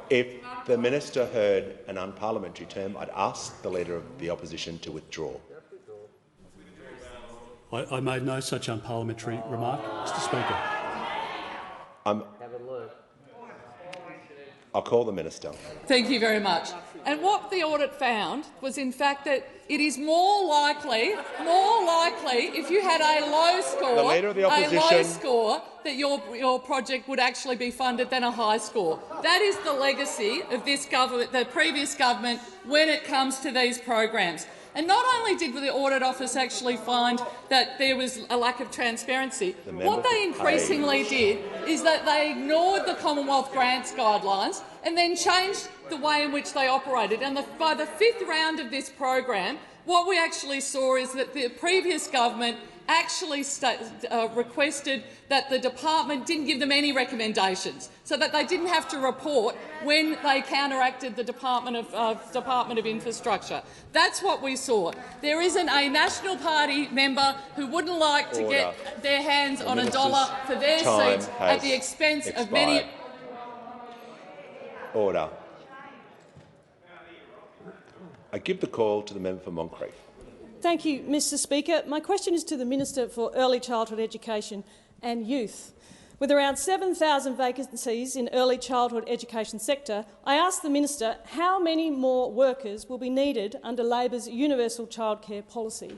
If the minister heard an unparliamentary term, I'd ask the Leader of the Opposition to withdraw. I made no such unparliamentary remark, Mr Speaker. I'll call the minister. Thank you very much. And what the audit found was, in fact, that it is more likely, if you had a low score, The Leader of the Opposition, that your project would actually be funded than a high score. That is the legacy of this government, the previous government, when it comes to these programs. And not only did the Audit Office actually find that there was a lack of transparency, what they increasingly did is that they ignored the Commonwealth Grants guidelines and then changed the way in which they operated. And by the fifth round of this program, what we actually saw is that the previous government actually requested that the department didn't give them any recommendations, so that they didn't have to report when they counteracted the Department of Infrastructure. That's what we saw. There isn't a National Party member who wouldn't like to get their hands on a dollar for their seats at the expense of many. Order. I give the call to the member for Moncrieff. Thank you, Mr Speaker. My question is to the Minister for Early Childhood Education and Youth. With around 7,000 vacancies in early childhood education sector, I ask the Minister how many more workers will be needed under Labor's universal childcare policy.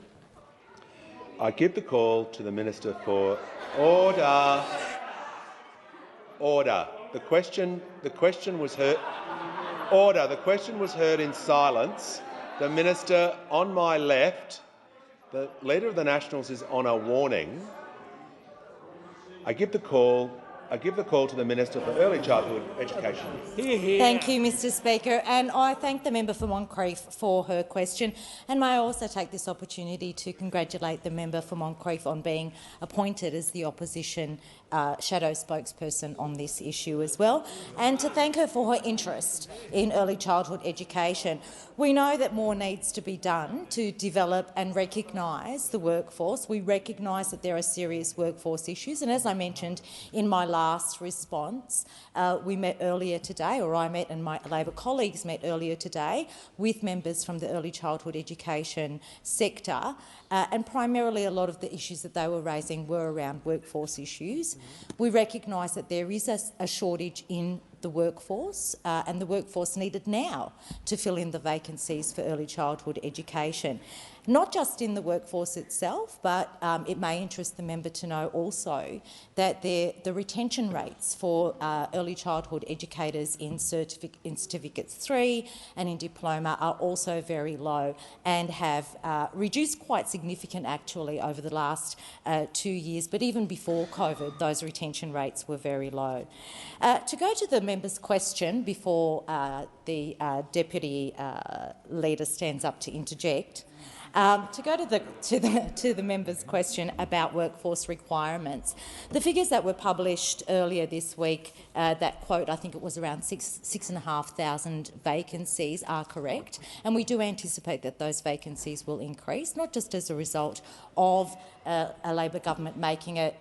I give the call to the Minister for Order. Order. The question was heard. Order. The question was heard in silence. The minister on my left, the Leader of the Nationals, is on a warning. I give the call to the Minister for Early Childhood Education. Thank you, Mr Speaker, and I thank the member for Moncrieff for her question. And may I also take this opportunity to congratulate the member for Moncrieff on being appointed as the opposition shadow spokesperson on this issue as well, and to thank her for her interest in early childhood education. We know that more needs to be done to develop and recognise the workforce. We recognise that there are serious workforce issues, and as I mentioned in my last response, we met earlier today, or I met and my Labor colleagues met earlier today with members from the early childhood education sector, and primarily a lot of the issues that they were raising were around workforce issues. We recognise that there is a shortage in the workforce, and the workforce needed now to fill in the vacancies for early childhood education. Not just in the workforce itself, but it may interest the member to know also that the retention rates for early childhood educators in Certificates 3 and in Diploma are also very low and have reduced quite significantly actually over the last 2 years, but even before COVID those retention rates were very low. To go to the member's question before the Deputy Leader stands up to interject, to go to the member's question about workforce requirements, the figures that were published earlier this week, that quote, I think it was around 6,500 vacancies, are correct, and we do anticipate that those vacancies will increase, not just as a result of a Labor government making it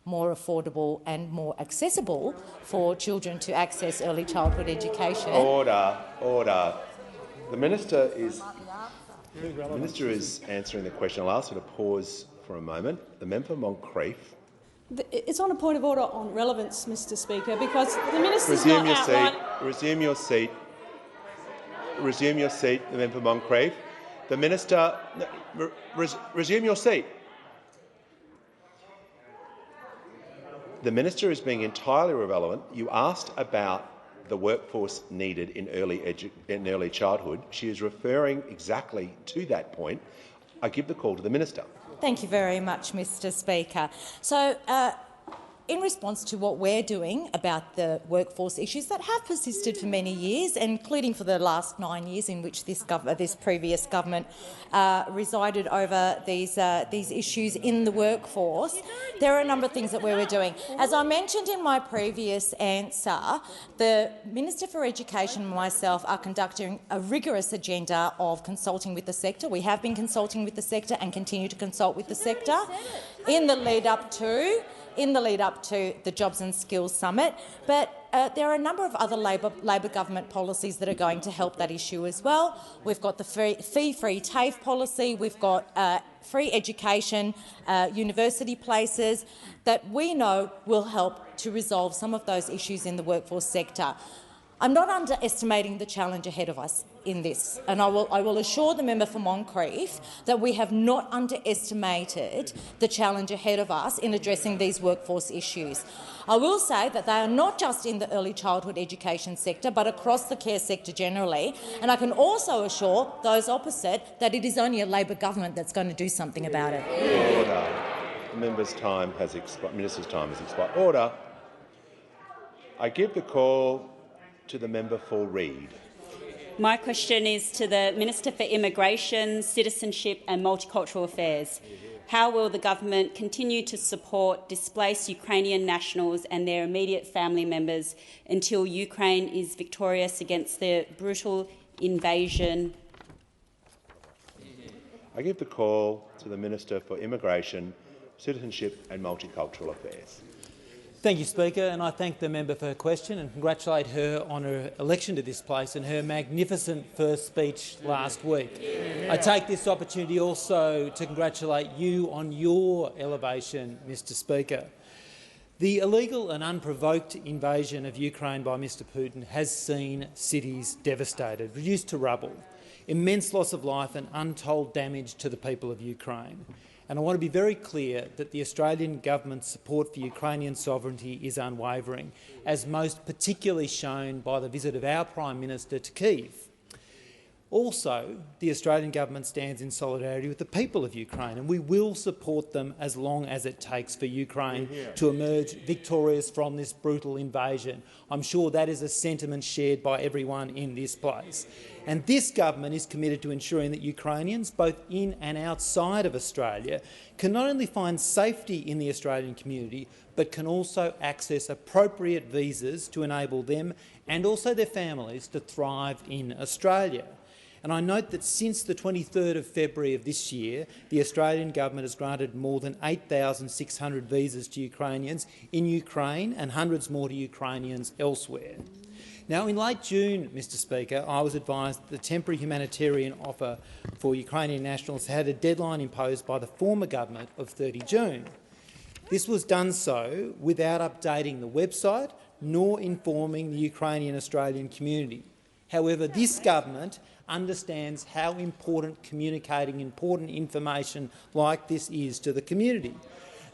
more affordable and more accessible for children to access early childhood education. Order. Order. The Minister is answering the question. I'll ask her to pause for a moment. The member for Moncrieff. It's on a point of order on relevance, Mr Speaker, because the Minister's Resume your seat. Resume your seat. Resume your seat, the member for Moncrieff. The Minister... resume your seat. The Minister is being entirely irrelevant. You asked about the workforce needed in early childhood. She is referring exactly to that point. I give the call to the Minister. Thank you very much, Mr Speaker. So, in response to what we're doing about the workforce issues that have persisted for many years, including for the last 9 years in which this previous government resided over these issues in the workforce, there are a number of things that we were doing. As I mentioned in my previous answer, the Minister for Education and myself are conducting a rigorous agenda of consulting with the sector. We have been consulting with the sector and continue to consult with the sector in the lead up to the Jobs and Skills Summit, but there are a number of other Labor government policies that are going to help that issue as well. We've got the fee-free TAFE policy, we've got free education, university places that we know will help to resolve some of those issues in the workforce sector. I'm not underestimating the challenge ahead of us in this, and I will assure the member for Moncrieff that we have not underestimated the challenge ahead of us in addressing these workforce issues. I will say that they are not just in the early childhood education sector, but across the care sector generally, and I can also assure those opposite that it is only a Labor government that's going to do something about it. Order. The member's time has expired. Minister's time has expired. Order. I give the call to the member for Reid. My question is to the Minister for Immigration, Citizenship and Multicultural Affairs. How will the government continue to support displaced Ukrainian nationals and their immediate family members until Ukraine is victorious against the brutal invasion? I give the call to the Minister for Immigration, Citizenship and Multicultural Affairs. Thank you, Speaker, and I thank the member for her question and congratulate her on her election to this place and her magnificent first speech last week. I take this opportunity also to congratulate you on your elevation, Mr Speaker. The illegal and unprovoked invasion of Ukraine by Mr Putin has seen cities devastated, reduced to rubble, immense loss of life and untold damage to the people of Ukraine. And I want to be very clear that the Australian government's support for Ukrainian sovereignty is unwavering, as most particularly shown by the visit of our Prime Minister to Kyiv. Also, the Australian government stands in solidarity with the people of Ukraine, and we will support them as long as it takes for Ukraine to emerge victorious from this brutal invasion. I'm sure that is a sentiment shared by everyone in this place. And this government is committed to ensuring that Ukrainians, both in and outside of Australia, can not only find safety in the Australian community, but can also access appropriate visas to enable them and also their families to thrive in Australia. And I note that since the 23rd of February of this year, the Australian government has granted more than 8,600 visas to Ukrainians in Ukraine and hundreds more to Ukrainians elsewhere. Now, in late June, Mr Speaker, I was advised that the temporary humanitarian offer for Ukrainian nationals had a deadline imposed by the former government of 30 June. This was done so without updating the website nor informing the Ukrainian Australian community. However, this government understands how important communicating important information like this is to the community.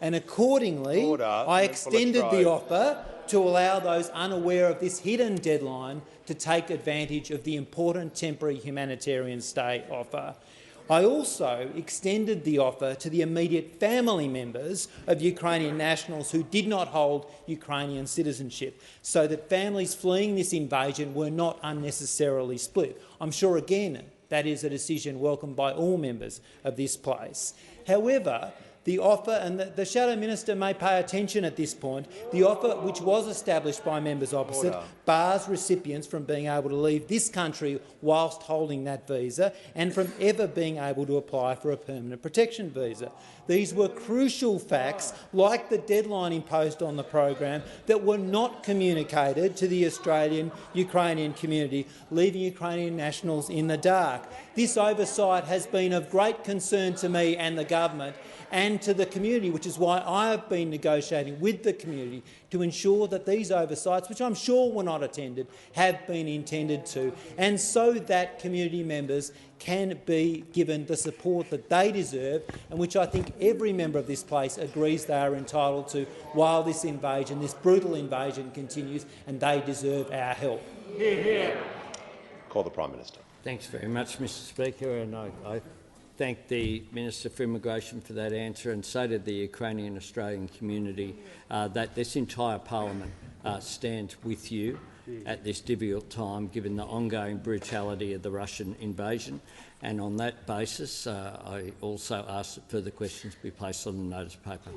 And accordingly, I extended the offer to allow those unaware of this hidden deadline to take advantage of the important temporary humanitarian stay offer. I also extended the offer to the immediate family members of Ukrainian nationals who did not hold Ukrainian citizenship, so that families fleeing this invasion were not unnecessarily split. I'm sure, again, that is a decision welcomed by all members of this place. However, the offer, and the Shadow Minister may pay attention at this point, the offer which was established by members opposite bars recipients from being able to leave this country whilst holding that visa and from ever being able to apply for a permanent protection visa. These were crucial facts, like the deadline imposed on the program, that were not communicated to the Australian-Ukrainian community, leaving Ukrainian nationals in the dark. This oversight has been of great concern to me and the government and to the community, which is why I have been negotiating with the community to ensure that these oversights, which I'm sure were not attended, have been intended to, and so that community members can be given the support that they deserve and which I think every member of this place agrees they are entitled to while this invasion, this brutal invasion, continues, and they deserve our help. Call the Prime Minister. Thanks very much, Mr Speaker, and I thank the Minister for Immigration for that answer, and so did the Ukrainian Australian community, that this entire parliament stands with you at this difficult time, given the ongoing brutality of the Russian invasion. And on that basis, I also ask that further questions be placed on the notice paper.